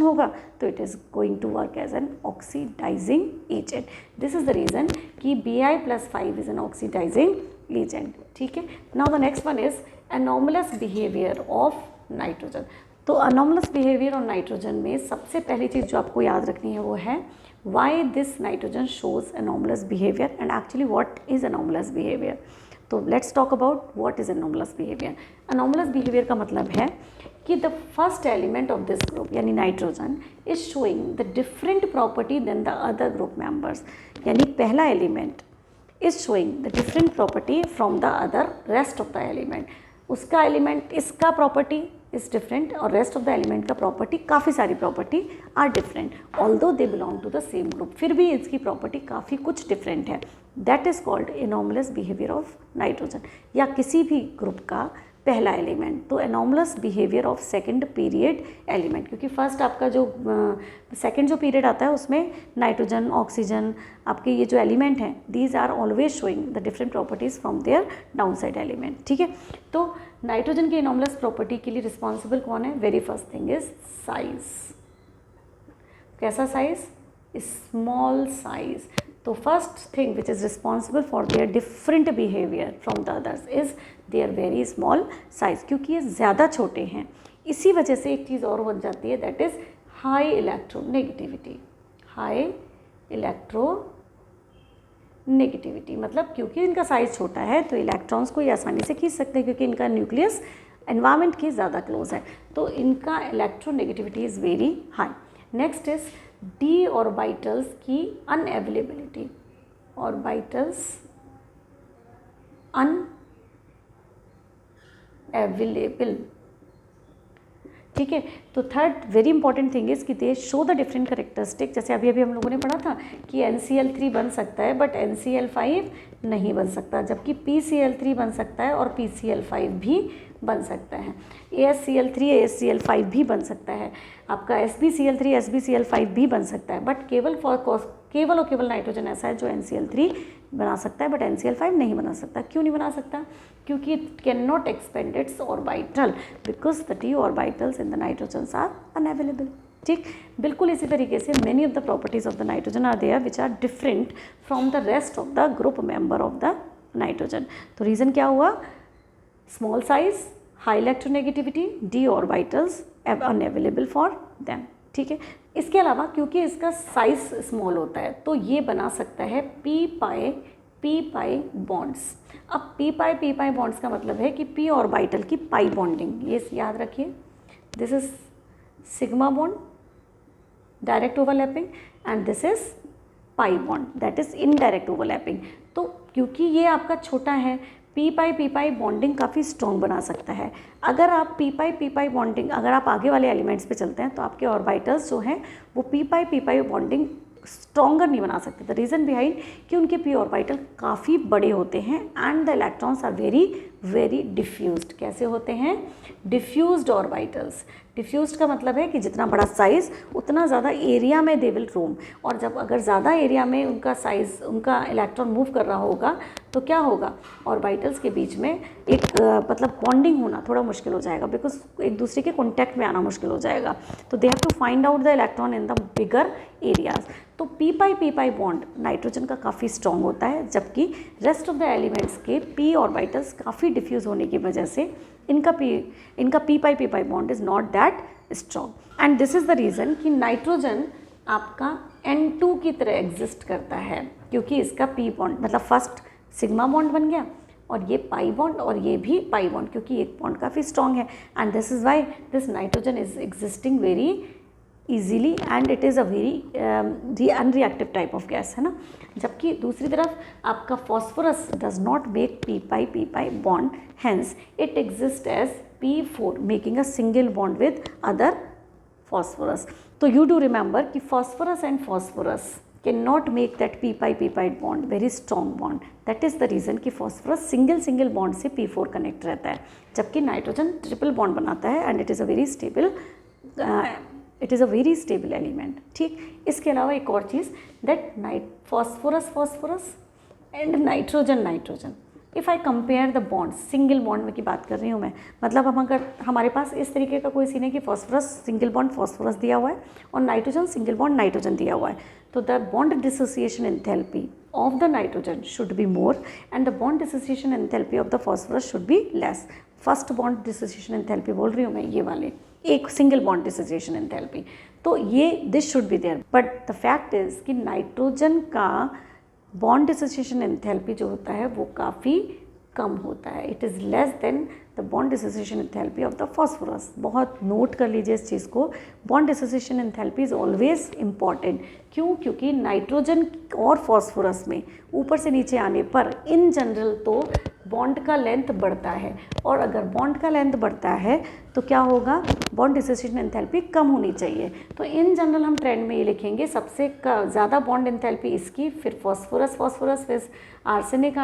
होगा तो it is going to work as an oxidizing agent. This is the reason कि Bi+5 is an oxidizing agent. ठीक है, now the next one is anomalous behaviour of nitrogen. तो अनोमलस बिहेवियर ऑफ नाइट्रोजन में सबसे पहली चीज़ जो आपको याद रखनी है वो है why this nitrogen shows anomalous behaviour and actually what is anomalous behaviour. तो let's talk about what is anomalous behaviour. Anomalous behaviour का मतलब है कि the first element of this group यानी nitrogen is showing the different property than the other group members, यानी पहला element is showing the different property from the other rest of the element. उसका element इसका property is different और rest of the element का property, काफ़ी सारी property are different, although they belong to the same group, फिर भी इसकी property काफ़ी कुछ डिफरेंट है। That is called anomalous behaviour of nitrogen, या किसी भी ग्रुप का पहला एलिमेंट। तो anomalous behaviour of second period element, क्योंकि फर्स्ट आपका जो सेकंड जो पीरियड आता है उसमें नाइट्रोजन, ऑक्सीजन, आपके ये जो एलिमेंट हैं, these are always showing the different properties from their down side element. ठीक है, तो नाइट्रोजन की एनॉमलस प्रॉपर्टी के लिए रिस्पॉन्सिबल कौन है? Very first thing is size. कैसा साइज? Small size. तो first thing which is responsible for their different behaviour from the others is their very small size, क्योंकि ये ज़्यादा छोटे हैं। इसी वजह से एक चीज़ और बन जाती है, that is high electronegativity. High electronegativity मतलब क्योंकि इनका साइज़ छोटा है तो इलेक्ट्रॉन्स को ये आसानी से खींच सकते हैं, क्योंकि इनका न्यूक्लियस एनवायरनमेंट के ज़्यादा क्लोज है, तो इनका electronegativity is very high. Next is D orbitals की अनअवेलेबिलिटी। ऑर्बिटल्स अनअवेलेबल, ठीक है। तो third very important thing is कि they show the different characteristic. जैसे अभी हम लोगों ने पढ़ा था कि NCl3 बन सकता है बट NCl5 नहीं बन सकता, जबकि PCl3 बन सकता है और PCl5 भी बन सकता है। AsCl3 AsCl5 भी बन सकता है, आपका SbCl3 SbCl5 भी बन सकता है, बट केवल और केवल नाइट्रोजन ऐसा है जो NCl3 बना सकता है बट NCl5 नहीं बना सकता। क्यों नहीं बना सकता? क्योंकि it can not expand its orbital because the d orbitals in the nitrogens are unavailable. ठीक, बिल्कुल इसी तरीके से many of the properties of the nitrogen are there which are different from the rest of the group member of the nitrogen. तो reason क्या हुआ? Small size, high electronegativity, d orbitals unavailable for them. ठीक है, इसके अलावा क्योंकि इसका size small होता है तो ये बना सकता है p पाई बॉन्ड्स। अब p पाई बॉन्ड्स का मतलब है कि p ऑर्बिटल की पाई बॉन्डिंग, ये याद रखिए, this is sigma bond direct overlapping and this is pi bond that is indirect overlapping. तो क्योंकि ये आपका छोटा है, p पाई बॉन्डिंग काफ़ी स्ट्रॉन्ग बना सकता है। अगर आप p पाई बॉन्डिंग, अगर आप आगे वाले एलिमेंट्स पे चलते हैं तो आपके ऑर्बिटल्स जो हैं वो p पाई बॉन्डिंग स्ट्रॉन्गर नहीं बना सकते। द रीज़न बिहाइंड कि उनके p ऑर्बिटल काफ़ी बड़े होते हैं and the electrons are very diffused. कैसे होते हैं? Diffused orbitals. डिफ्यूज्ड का मतलब है कि जितना बड़ा साइज़ उतना ज़्यादा एरिया में दे विल रोम, और जब अगर ज़्यादा एरिया में उनका साइज़, उनका इलेक्ट्रॉन मूव कर रहा होगा तो क्या होगा? ऑर्बिटल्स के बीच में एक मतलब बॉन्डिंग होना थोड़ा मुश्किल हो जाएगा, बिकॉज एक दूसरे के कॉन्टैक्ट में आना मुश्किल हो जाएगा। तो they have to find out the electron in the bigger areas. तो p पाई बॉन्ड नाइट्रोजन का काफ़ी स्ट्रॉन्ग होता है, जबकि रेस्ट ऑफ द एलिमेंट्स के p ऑर्बिटल्स काफ़ी डिफ्यूज होने की वजह से इनका p pi bond is not that strong. And this is the reason कि नाइट्रोजन आपका N2 की तरह एग्जिस्ट करता है, क्योंकि इसका p बॉन्ड मतलब फर्स्ट सिग्मा बॉन्ड बन गया और ये पाई बॉन्ड और ये भी पाई बॉन्ड, क्योंकि एक बॉन्ड काफ़ी स्ट्रॉन्ग है। And this is why this nitrogen is existing very easily and it is a very unreactive type of gas, है ना। जबकि दूसरी तरफ आपका phosphorus does not make p pi bond, hence it exist as P4 making a single bond with other phosphorus. तो you do remember कि phosphorus and phosphorus can not make that p pi bond very strong bond. That is the reason कि phosphorus single bond से P4 connect रहता है, जबकि nitrogen triple bond बनाता है and it is a very stable element. ठीक, इसके अलावा एक और चीज़ that phosphorus and nitrogen if I compare the bond, single bond में की बात कर रही हूँ मैं, मतलब हम अगर हमारे पास इस तरीके का कोई सीन है कि फॉस्फोरस सिंगल बॉन्ड फॉस्फोरस दिया हुआ है और नाइट्रोजन सिंगल बॉन्ड नाइट्रोजन दिया हुआ है, तो the bond dissociation enthalpy of the nitrogen should be more and the bond dissociation enthalpy of the phosphorus should be less. First bond dissociation enthalpy बोल रही हूँ मैं, ये वाले एक सिंगल बॉन्ड डिसोसिएशन एंथैल्पी, तो ये this should be there. But the fact is कि नाइट्रोजन का बॉन्ड डिसोसिएशन एंथैल्पी जो होता है वो काफ़ी कम होता है, it is less than the bond dissociation enthalpy of the phosphorus. बहुत नोट कर लीजिए इस चीज़ को, bond dissociation enthalpy is always important. क्यों? क्योंकि नाइट्रोजन और फॉस्फोरस में ऊपर से नीचे आने पर इन जनरल तो बॉन्ड का लेंथ बढ़ता है, और अगर बॉन्ड का लेंथ बढ़ता है तो क्या होगा? बॉन्ड डिसोसिएशन एंथैल्पी कम होनी चाहिए। तो इन जनरल हम ट्रेंड में ये लिखेंगे सबसे ज़्यादा बॉन्ड एंथैल्पी इसकी, फिर फॉस्फोरस फिर आर्सेनिक,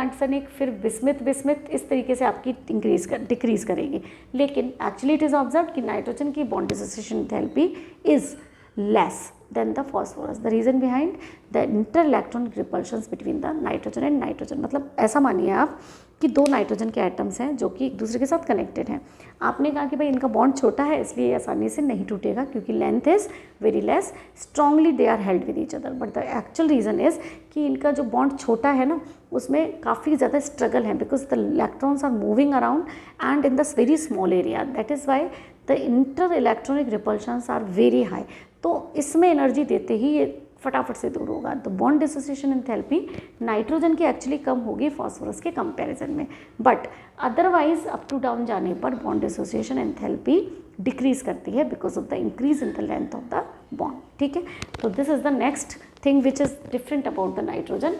फिर बिस्मिथ, इस तरीके से आपकी डिक्रीज़ करेगी। लेकिन एक्चुअली इट इज़ ऑब्जर्व कि नाइट्रोजन की bond dissociation enthalpy is less than the phosphorus. The reason behind the inter-electronic repulsions between the nitrogen and nitrogen. मतलब ऐसा मानिए आप कि दो नाइट्रोजन के एटम्स हैं जो कि एक दूसरे के साथ कनेक्टेड हैं. आपने कहा कि भाई इनका बॉन्ड छोटा है इसलिए आसानी से नहीं टूटेगा क्योंकि length is very less, strongly they are held with each other. But the actual reason is कि इनका जो बॉन्ड छोटा है ना उसमें काफ़ी ज़्यादा स्ट्रगल है because the electrons are moving around and in this very small area. That is why the inter electronic repulsions are very high. तो इसमें एनर्जी देते ही ये फटाफट से दूर होगा. तो बॉन्ड डिसोसिएशन एंथैल्पी नाइट्रोजन की एक्चुअली कम होगी फॉस्फोरस के कंपैरिजन में, but otherwise up to down जाने पर बॉन्ड डिसोसिएशन एंथैल्पी डिक्रीज करती है because of the increase in the length of the bond. ठीक है, तो this is the next thing which is different about the nitrogen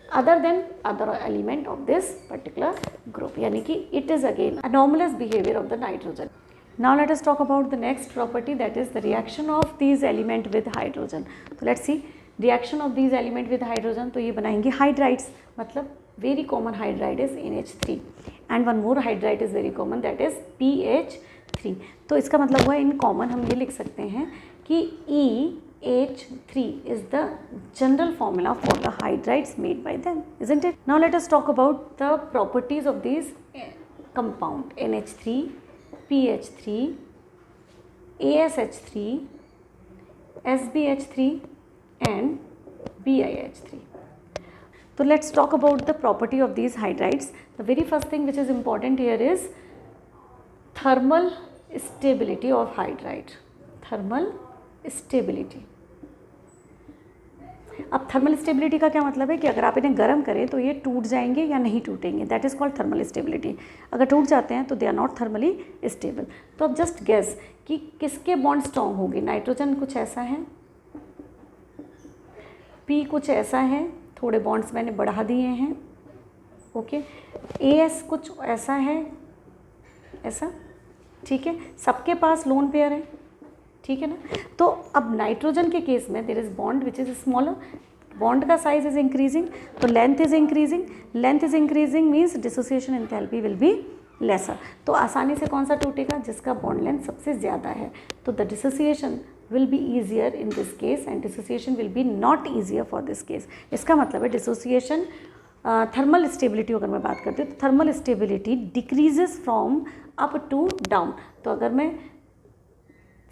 other than other element of this particular group, यानी कि it is again anomalous behavior of the nitrogen. Now let us talk about the next property, that is the reaction of these element with hydrogen. So let's see reaction of these element with hydrogen. तो ये बनाएंगे hydrides, मतलब very common hydride is NH3 and one more hydride is very common, that is PH3. तो इसका मतलब हुआ in common हम ये लिख सकते हैं कि EH3 is the general formula for the hydrides made by them, isn't it? Now let us talk about the properties of these compound NH3, PH3, ASH3, SBH3 and BiH3. So let's talk about the property of these hydrides. The very first thing which is important here is thermal stability of hydride. Thermal stability. अब thermal stability का क्या मतलब है कि अगर आप इन्हें गर्म करें तो ये टूट जाएंगे या नहीं टूटेंगे, that is called thermal stability. अगर टूट जाते हैं तो they are not thermally stable. तो अब जस्ट गेस कि किसके बॉन्ड स्ट्रॉन्ग होंगे. नाइट्रोजन कुछ ऐसा है, पी कुछ ऐसा है, थोड़े बॉन्ड्स मैंने बढ़ा दिए हैं, ओके. एस कुछ ऐसा है, ऐसा, ठीक है. सबके पास लोन पेयर है, ठीक है ना. तो अब नाइट्रोजन के केस में there is bond which is smaller, bond का साइज इज इंक्रीजिंग, तो length is increasing. Length is increasing means dissociation enthalpy will be lesser. तो आसानी से कौन सा टूटेगा, जिसका बॉन्ड लेंथ सबसे ज़्यादा है. तो the dissociation will be easier in this case and dissociation will be not easier for this case. इसका मतलब है डिसोसिएशन थर्मल स्टेबिलिटी अगर मैं बात करती हूँ तो thermal stability decreases from up to down. तो अगर मैं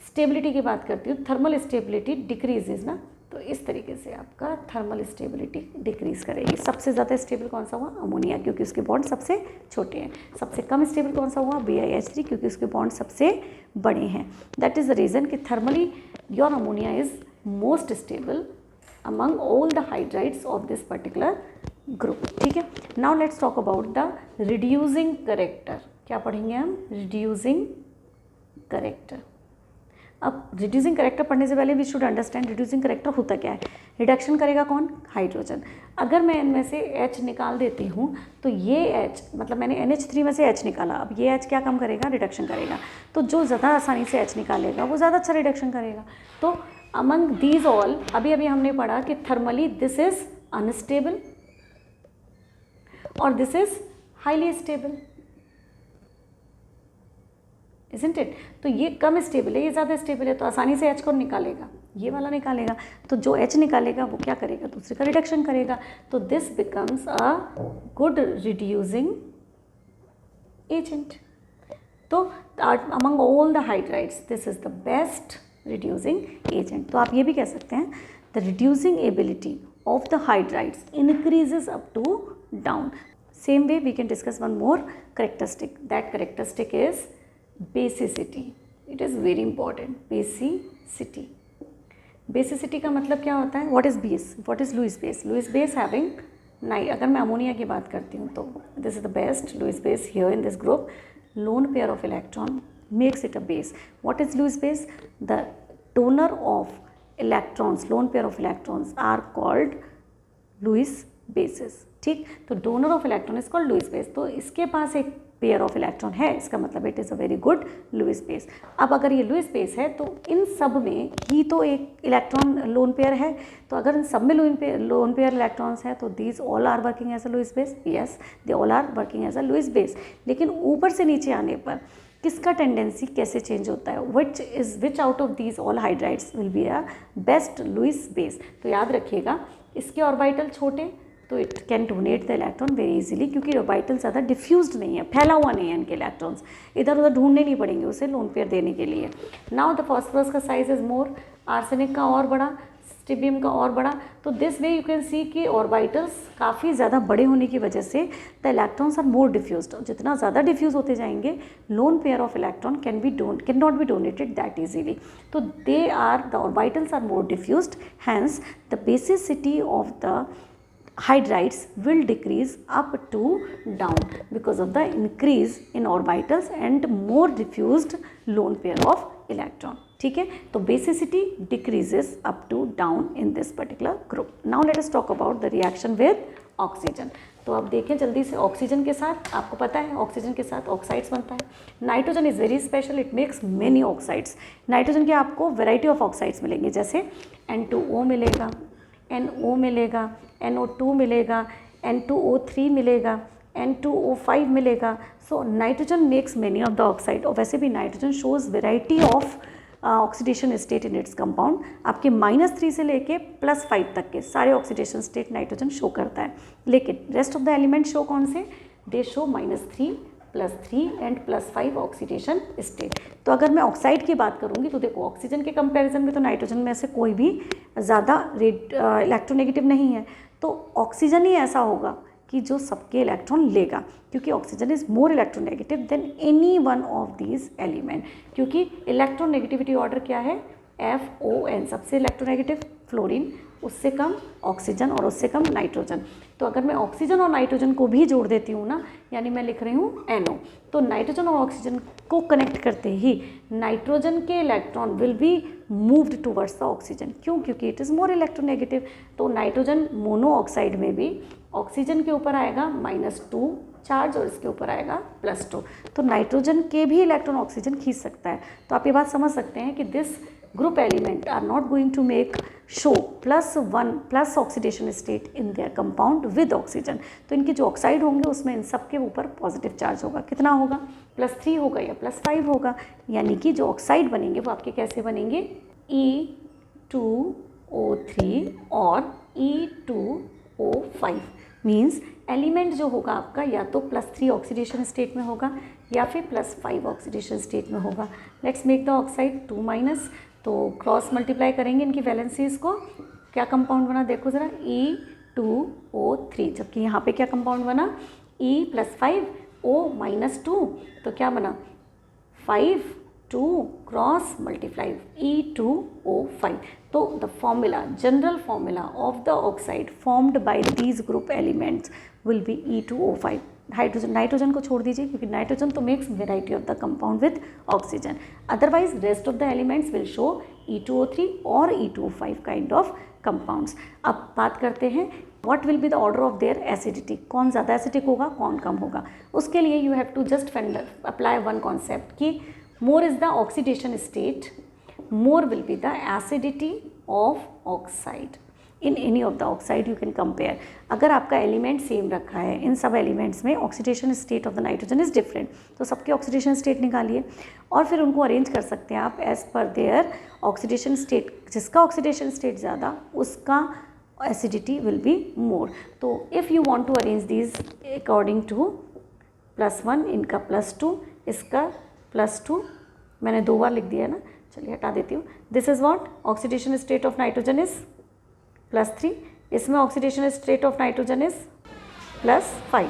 स्टेबिलिटी की बात करती हूँ, थर्मल स्टेबिलिटी डिक्रीजेज ना, तो इस तरीके से आपका थर्मल स्टेबिलिटी डिक्रीज करेगी. सबसे ज़्यादा स्टेबल कौन सा हुआ, अमोनिया, क्योंकि उसके बॉन्ड सबसे छोटे हैं. सबसे कम स्टेबल कौन सा हुआ, BiH3, क्योंकि उसके बॉन्ड सबसे बड़े हैं. दैट इज़ द रीज़न कि thermally your ammonia is most stable among all the hydrides of this particular group. ठीक है, now let's talk about the reducing character. क्या पढ़ेंगे हम, रिड्यूसिंग करेक्टर. अब रिड्यूसिंग करेक्टर पढ़ने से पहले we should understand reducing character होता क्या है. रिडक्शन करेगा कौन, हाइड्रोजन. अगर मैं इनमें से H निकाल देती हूँ तो ये H, मतलब मैंने NH3 में से H निकाला, अब ये H क्या कम करेगा, रिडक्शन करेगा. तो जो ज़्यादा आसानी से H निकालेगा वो ज़्यादा अच्छा रिडक्शन करेगा. तो अमंग दीज ऑल अभी हमने पढ़ा कि थर्मली दिस इज़ अनस्टेबल और this is highly stable, isn't it? तो ये कम स्टेबल है, ये ज़्यादा स्टेबल है, तो आसानी से H को निकालेगा, ये वाला निकालेगा. तो जो H निकालेगा वो क्या करेगा, दूसरे का रिडक्शन करेगा. तो this becomes a good reducing agent. तो among all the hydrides this is the best reducing agent. तो आप ये भी कह सकते हैं the reducing ability of the hydrides increases up to down. Same way we can discuss one more characteristic. That characteristic is basicity. It is very important. Basicity. Basicity का मतलब क्या होता है, what is base, what is Lewis base. Lewis base having nine. अगर मैं ammonia की बात करती हूँ तो this is the best Lewis base here in this group. Lone pair of electron makes it a base. What is Lewis base, the donor of electrons, lone pair of electrons are called Lewis bases. ठीक, तो donor of electron is called Lewis base. तो इसके पास एक pair of electron है, इसका मतलब it is a very good Lewis base. अब अगर ये लुईस बेस है तो इन सब में ही तो एक इलेक्ट्रॉन लोन पेयर है. तो अगर इन सब में लोन पेयर इलेक्ट्रॉन्स है तो these all are working as a Lewis base. Yes, they all are working as a Lewis base. लेकिन ऊपर से नीचे आने पर किसका टेंडेंसी कैसे चेंज होता है, which out of these all hydrides will be a best Lewis base. तो याद रखिएगा इसके ऑर्बिटल छोटे तो it can donate the electron very easily, क्योंकि ऑर्बिटल ज़्यादा डिफ्यूज्ड नहीं है, फैला हुआ नहीं है इनके इलेक्ट्रॉन्स, इधर उधर ढूंढने नहीं पड़ेंगे उसे लोन पेयर देने के लिए। नाउ द फॉस्फोरस का साइज इज मोर, आर्सेनिक का और बड़ा, स्ट्रिबियम का और बड़ा। तो this way you can see कि ऑर्बिटल्स काफ़ी ज़्यादा बड़े होने की वजह से the electrons are more diffused. जितना ज़्यादा डिफ्यूज होते जाएंगे lone pair of electron can not be donated that easily. तो the orbitals are more diffused, hence the basicity of the hydrides will decrease up to down because of the increase in orbitals and more diffused lone pair of electron. ठीक है, तो basicity decreases up to down in this particular group. Now let us talk about the reaction with oxygen. तो अब देखें जल्दी से, oxygen के साथ आपको पता है ऑक्सीजन के साथ ऑक्साइड्स बनता है। Nitrogen is very special, it makes many oxides. Nitrogen के आपको वेराइटी ऑफ ऑक्साइड्स मिलेंगे, जैसे N2O मिलेगा, NO मिलेगा, NO2 मिलेगा, N2O3 मिलेगा, N2O5 मिलेगा। So nitrogen makes many of the oxide. और वैसे भी nitrogen shows variety of oxidation state in its compound. आपके -3 से लेके +5 तक के सारे ऑक्सीडेशन स्टेट नाइट्रोजन शो करता है। लेकिन rest of the element show कौन से, दे शो -3, +3 एंड +5 ऑक्सीडेशन स्टेट। तो अगर मैं ऑक्साइड की बात करूंगी तो देखो ऑक्सीजन के कंपैरिजन में तो नाइट्रोजन में से कोई भी ज़्यादा इलेक्ट्रोनेगेटिव नहीं है। तो ऑक्सीजन ही ऐसा होगा कि जो सबके इलेक्ट्रॉन लेगा, क्योंकि oxygen is more electronegative than any one of these element. क्योंकि इलेक्ट्रोनेगेटिविटी ऑर्डर क्या है, FON, सबसे इलेक्ट्रोनेगेटिव फ्लोरीन, उससे कम ऑक्सीजन और उससे कम नाइट्रोजन। तो अगर मैं ऑक्सीजन और नाइट्रोजन को भी जोड़ देती हूँ ना, यानी मैं लिख रही हूँ NO, तो नाइट्रोजन और ऑक्सीजन को कनेक्ट करते ही नाइट्रोजन के electron will be moved towards the oxygen. क्यों, क्योंकि इट इज़ मोर इलेक्ट्रोनेगेटिव। तो नाइट्रोजन मोनो ऑक्साइड में भी ऑक्सीजन के ऊपर आएगा -2 चार्ज और इसके ऊपर आएगा +2। तो नाइट्रोजन के भी इलेक्ट्रॉन ऑक्सीजन खींच सकता है। तो आप ये बात समझ सकते हैं कि this group element are not going to make show +1 oxidation state in their compound with oxygen. तो इनके जो ऑक्साइड होंगे उसमें इन सब के ऊपर पॉजिटिव चार्ज होगा। कितना होगा, +3 होगा या +5 होगा। यानी कि जो ऑक्साइड बनेंगे वो आपके कैसे बनेंगे, E2O3 और E2O5। मीन्स एलिमेंट जो होगा आपका या तो +3 ऑक्सीडेशन स्टेट में होगा या फिर +5 ऑक्सीडेशन स्टेट में होगा। लेट्स मेक द ऑक्साइड 2-, तो क्रॉस मल्टीप्लाई करेंगे इनकी वैलेंसीज को। क्या कंपाउंड बना देखो ज़रा, E2O3, जबकि यहाँ पे क्या कंपाउंड बना, E+5O-2, तो क्या बना 5-2 क्रॉस मल्टीप्लाई E2O5। तो the formula, general formula of the oxide formed by these group elements will be E2O5। Nitrogen को छोड़ दीजिए, क्योंकि नाइट्रोजन तो makes variety of the compound with oxygen. Otherwise rest of the elements will show E2O3 और E2O5 kind of compounds. अब बात करते हैं what will be the order of their acidity, कौन ज़्यादा एसिडिक होगा कौन कम होगा। उसके लिए you have to just apply one concept कि more is the oxidation state, more will be the acidity of oxide. In any of the oxide you can compare. अगर आपका एलिमेंट सेम रखा है, इन सब एलिमेंट्स में oxidation state of the nitrogen is different, तो सबके oxidation state निकालिए और फिर उनको अरेंज कर सकते हैं आप as per their oxidation state. जिसका ऑक्सीडेशन स्टेट ज़्यादा उसका एसिडिटी विल बी मोर। तो if you want to arrange these according to +1, इनका +2, इसका +2, मैंने 2 बार लिख दिया है ना, चलिए हटा देती हूँ। This is what oxidation state of nitrogen is +3, इसमें oxidation state of nitrogen is +5।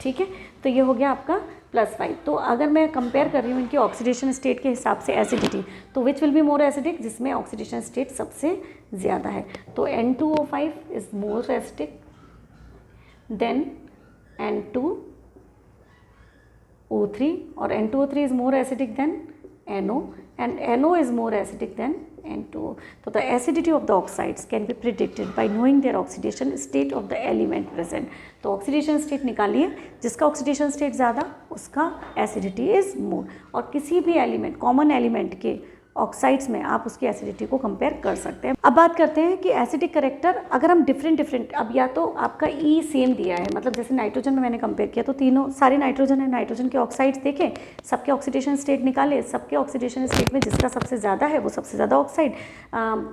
ठीक है, तो ये हो गया आपका +5। तो अगर मैं कंपेयर कर रही हूँ इनकी ऑक्सीडेशन स्टेट के हिसाब से एसिडिटी, तो which will be more acidic, जिसमें ऑक्सीडेशन स्टेट सबसे ज़्यादा है। तो N2O5 is more acidic then N2O3 और N2O3 is more acidic then NO and NO is more acidic than N2O. So the acidity of the oxides can be predicted by knowing their oxidation state of the element present. तो oxidation state निकालिए, जिसका oxidation state ज़्यादा उसका acidity is more. और किसी भी element, common element के oxides में आप उसकी एसिडिटी को कंपेयर कर सकते हैं। अब बात करते हैं कि एसिडिक करेक्टर अगर हम डिफरेंट अब या तो आपका ई सेम दिया है, मतलब जैसे नाइट्रोजन में मैंने कंपेयर किया तो तीनों सारे नाइट्रोजन है, नाइट्रोजन के ऑक्साइड्स देखे, सबके ऑक्सीडेशन स्टेट निकाले, सबके ऑक्सीडेशन स्टेट में जिसका सबसे ज़्यादा है वो सबसे ज़्यादा ऑक्साइड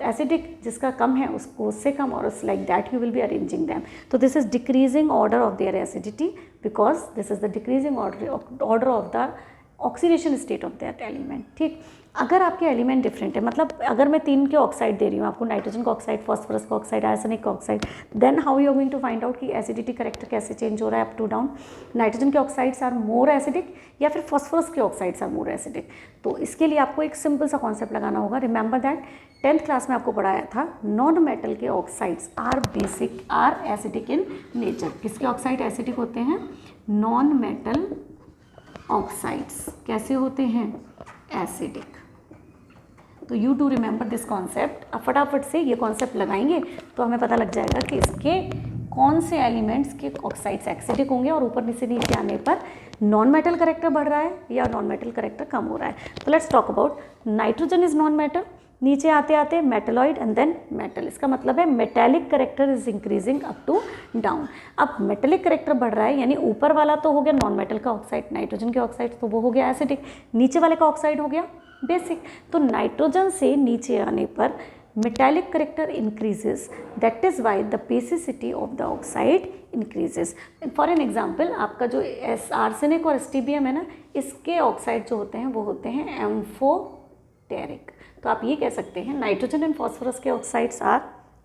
एसिडिक, जिसका कम है उसको उससे कम, और like that you will be arranging them. तो this is decreasing order of their acidity because this is the decreasing order of the oxidation state of that element. ठीक, अगर आपके एलिमेंट डिफरेंट है, मतलब अगर मैं 3 के ऑक्साइड दे रही हूँ आपको, नाइट्रोजन का ऑक्साइड, फॉस्फोरस का ऑक्साइड, आर्सेनिक का oxide, then how you are going to find out कि एसिडिटी करेक्टर कैसे चेंज हो रहा है अप टू डाउन। नाइट्रोजन के ऑक्साइड्स आर मोर एसिडिक या फिर फॉस्फोरस के ऑक्साइड्स आर मोर एसिडिक। तो इसके लिए आपको एक सिंपल सा कॉन्सेप्ट लगाना होगा। रिमेंबर दैट 10th क्लास में आपको पढ़ाया था नॉन मेटल के oxides are acidic in nature. किसके ऑक्साइड एसिडिक होते हैं? नॉन मेटल ऑक्साइड्स कैसे होते हैं? एसिडिक। तो you to remember this concept. अब फटाफट से ये कॉन्सेप्ट लगाएंगे तो हमें पता लग जाएगा कि इसके कौन से एलिमेंट्स के ऑक्साइड्स एसिडिक होंगे और ऊपर से नीचे आने पर नॉन मेटल करेक्टर बढ़ रहा है या नॉन मेटल करेक्टर कम हो रहा है। तो let's talk about nitrogen is non metal, नीचे आते आते मेटलॉइड एंड देन मेटल। इसका मतलब है metallic character is increasing up to down. अब मेटेलिक करेक्टर बढ़ रहा है यानी ऊपर वाला तो हो गया नॉन मेटल का ऑक्साइड, नाइट्रोजन के ऑक्साइड, तो वो हो गया एसिडिक, नीचे वाले का ऑक्साइड हो गया बेसिक। तो नाइट्रोजन से नीचे आने पर metallic character increases, that is why the basicity of the oxide increases. For an example आपका जो आर्सेनिक और एसटीबीएम है ना, इसके ऑक्साइड जो होते हैं वो होते हैं एम्फोटेरिक। तो आप ये कह सकते हैं नाइट्रोजन एंड फॉस्फोरस के oxides are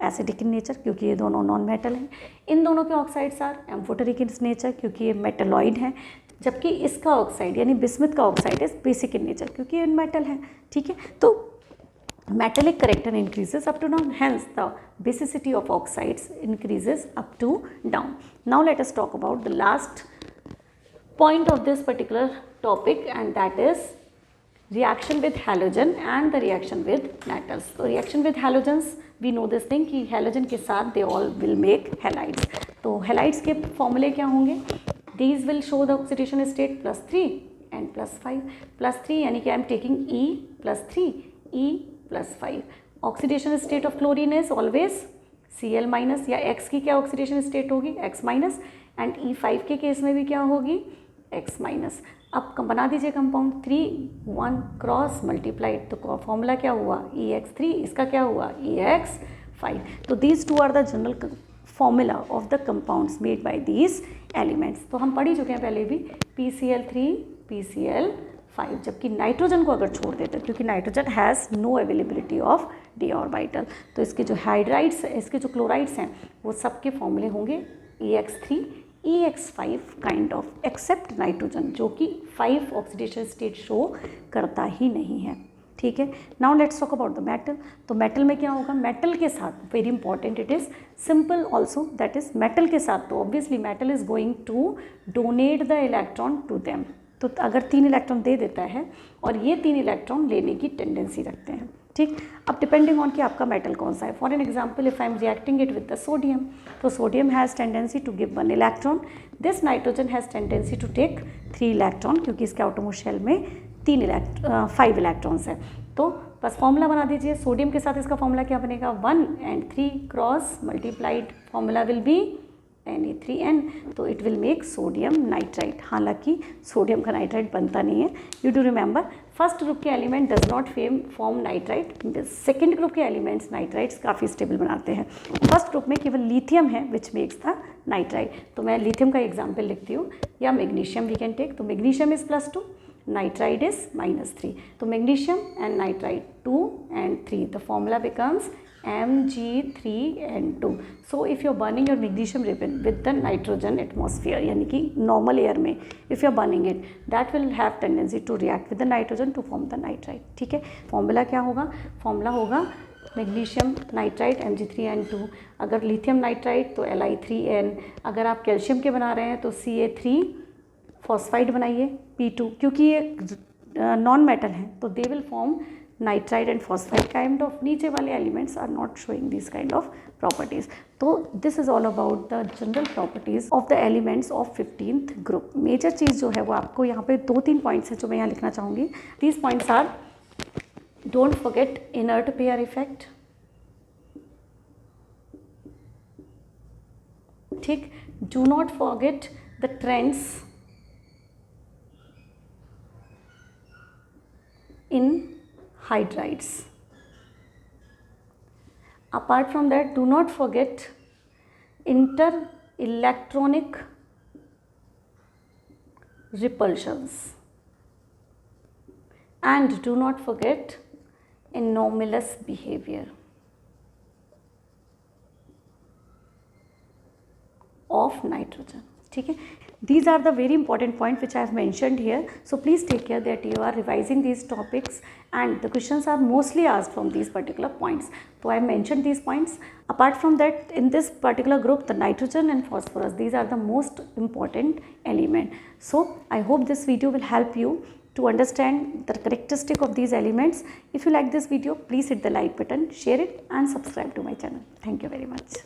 acidic in nature क्योंकि ये दोनों नॉन मेटल हैं। इन दोनों के oxides are amphoteric in nature क्योंकि ये मेटलॉइड हैं, जबकि इसका ऑक्साइड यानी बिस्मथ का oxide is basic in nature क्योंकि ये मेटल है। ठीक है, तो metallic character increases up to down, hence the basicity of oxides increases up to down. Now let us talk about the last point of this particular topic and that is reaction with halogen and the reaction with metals. So reaction with halogens we know this thing कि halogen के साथ they all will make halides. तो halides के फॉर्मूले क्या होंगे? These will show the oxidation state +3 and +5. +3 यानी कि I am taking E +3 E +5. Oxidation state of chlorine is always Cl- या X की क्या ऑक्सीडेशन स्टेट होगी? X- एंड E5 के केस में भी क्या होगी? X-। अब बना दीजिए कंपाउंड 3 1 क्रॉस मल्टीप्लाइड, तो फॉर्मूला क्या हुआ? EX3, इसका क्या हुआ? EX5। तो these two are the general formula of the compounds made by these elements. तो हम पढ़ ही चुके हैं पहले भी PCl3 PCl5, जबकि नाइट्रोजन को अगर छोड़ देते हैं क्योंकि nitrogen has no availability of d orbital, तो इसके जो हाइड्राइड्स, इसके जो क्लोराइड्स हैं वो सबके फॉर्मूले होंगे EX3 EX5 kind of, accept nitrogen जो कि 5 ऑक्सीडेशन स्टेट शो करता ही नहीं है। ठीक है, now let's talk about the metal. तो मेटल में क्या होगा? मेटल के साथ very important, it is simple also, that is metal के साथ तो obviously metal is going to donate the electron to them. तो अगर 3 इलेक्ट्रॉन दे देता है और ये 3 इलेक्ट्रॉन लेने की टेंडेंसी रखते हैं। ठीक, अब डिपेंडिंग ऑन कि आपका मेटल कौन सा है। For an example if I am reacting it with the sodium, तो sodium has tendency to give 1 electron, this nitrogen has tendency to take 3 electron क्योंकि इसके आउटरमोस्ट शेल में 5 इलेक्ट्रॉन्स हैं। तो बस फॉर्मूला बना दीजिए, सोडियम के साथ इसका फॉर्मूला क्या बनेगा? 1 and 3 cross multiplied formula will be Na3n, तो it will make sodium nitrite. हालांकि सोडियम का नाइट्राइट बनता नहीं है। You do remember first group के element does not form nitrite, second group के एलिमेंट्स नाइट्राइट्स काफ़ी स्टेबल बनाते हैं। फर्स्ट ग्रुप में केवल लिथियम है विच मेक्स द नाइट्राइट। तो मैं लिथियम का एग्जाम्पल लिखती हूँ, या मैग्नीशियम वी कैन टेक। तो मैग्नीशियम इज +2, नाइट्राइट इज -3, तो magnesium and nitrite 2 and 3, the formula becomes Mg3n2. So if you are burning your magnesium ribbon with the nitrogen atmosphere, यानी कि normal air में if you are burning it, that will have tendency to react with the nitrogen to form the nitrite. ठीक है, formula क्या होगा? Formula होगा magnesium nitrite Mg3n2, अगर lithium nitrite तो Li3n, अगर आप कैल्शियम के बना रहे हैं तो Ca3 फॉस्फाइड बनाइए P2, क्योंकि ये नॉन मेटल हैं तो they will form nitride and phosphide kind of. नीचे वाले elements are not showing this kind of properties. तो this is all about the general properties of the elements of 15th group. Major चीज़ जो है वो आपको यहाँ पे 2-3 पॉइंट्स हैं जो मैं यहाँ लिखना चाहूँगी। These points are don't forget inert pair effect, ठीक. Do not forget the trends in hydrides. Apart from that, do not forget inter-electronic repulsions, and do not forget anomalous behavior of nitrogen. ठीक है. These are the very important points which I have mentioned here. So please take care that you are revising these topics, and the questions are mostly asked from these particular points. So I mentioned these points. Apart from that, in this particular group, the nitrogen and phosphorus, these are the most important element. So I hope this video will help you to understand the characteristic of these elements. If you like this video, please hit the like button, share it and subscribe to my channel. Thank you very much.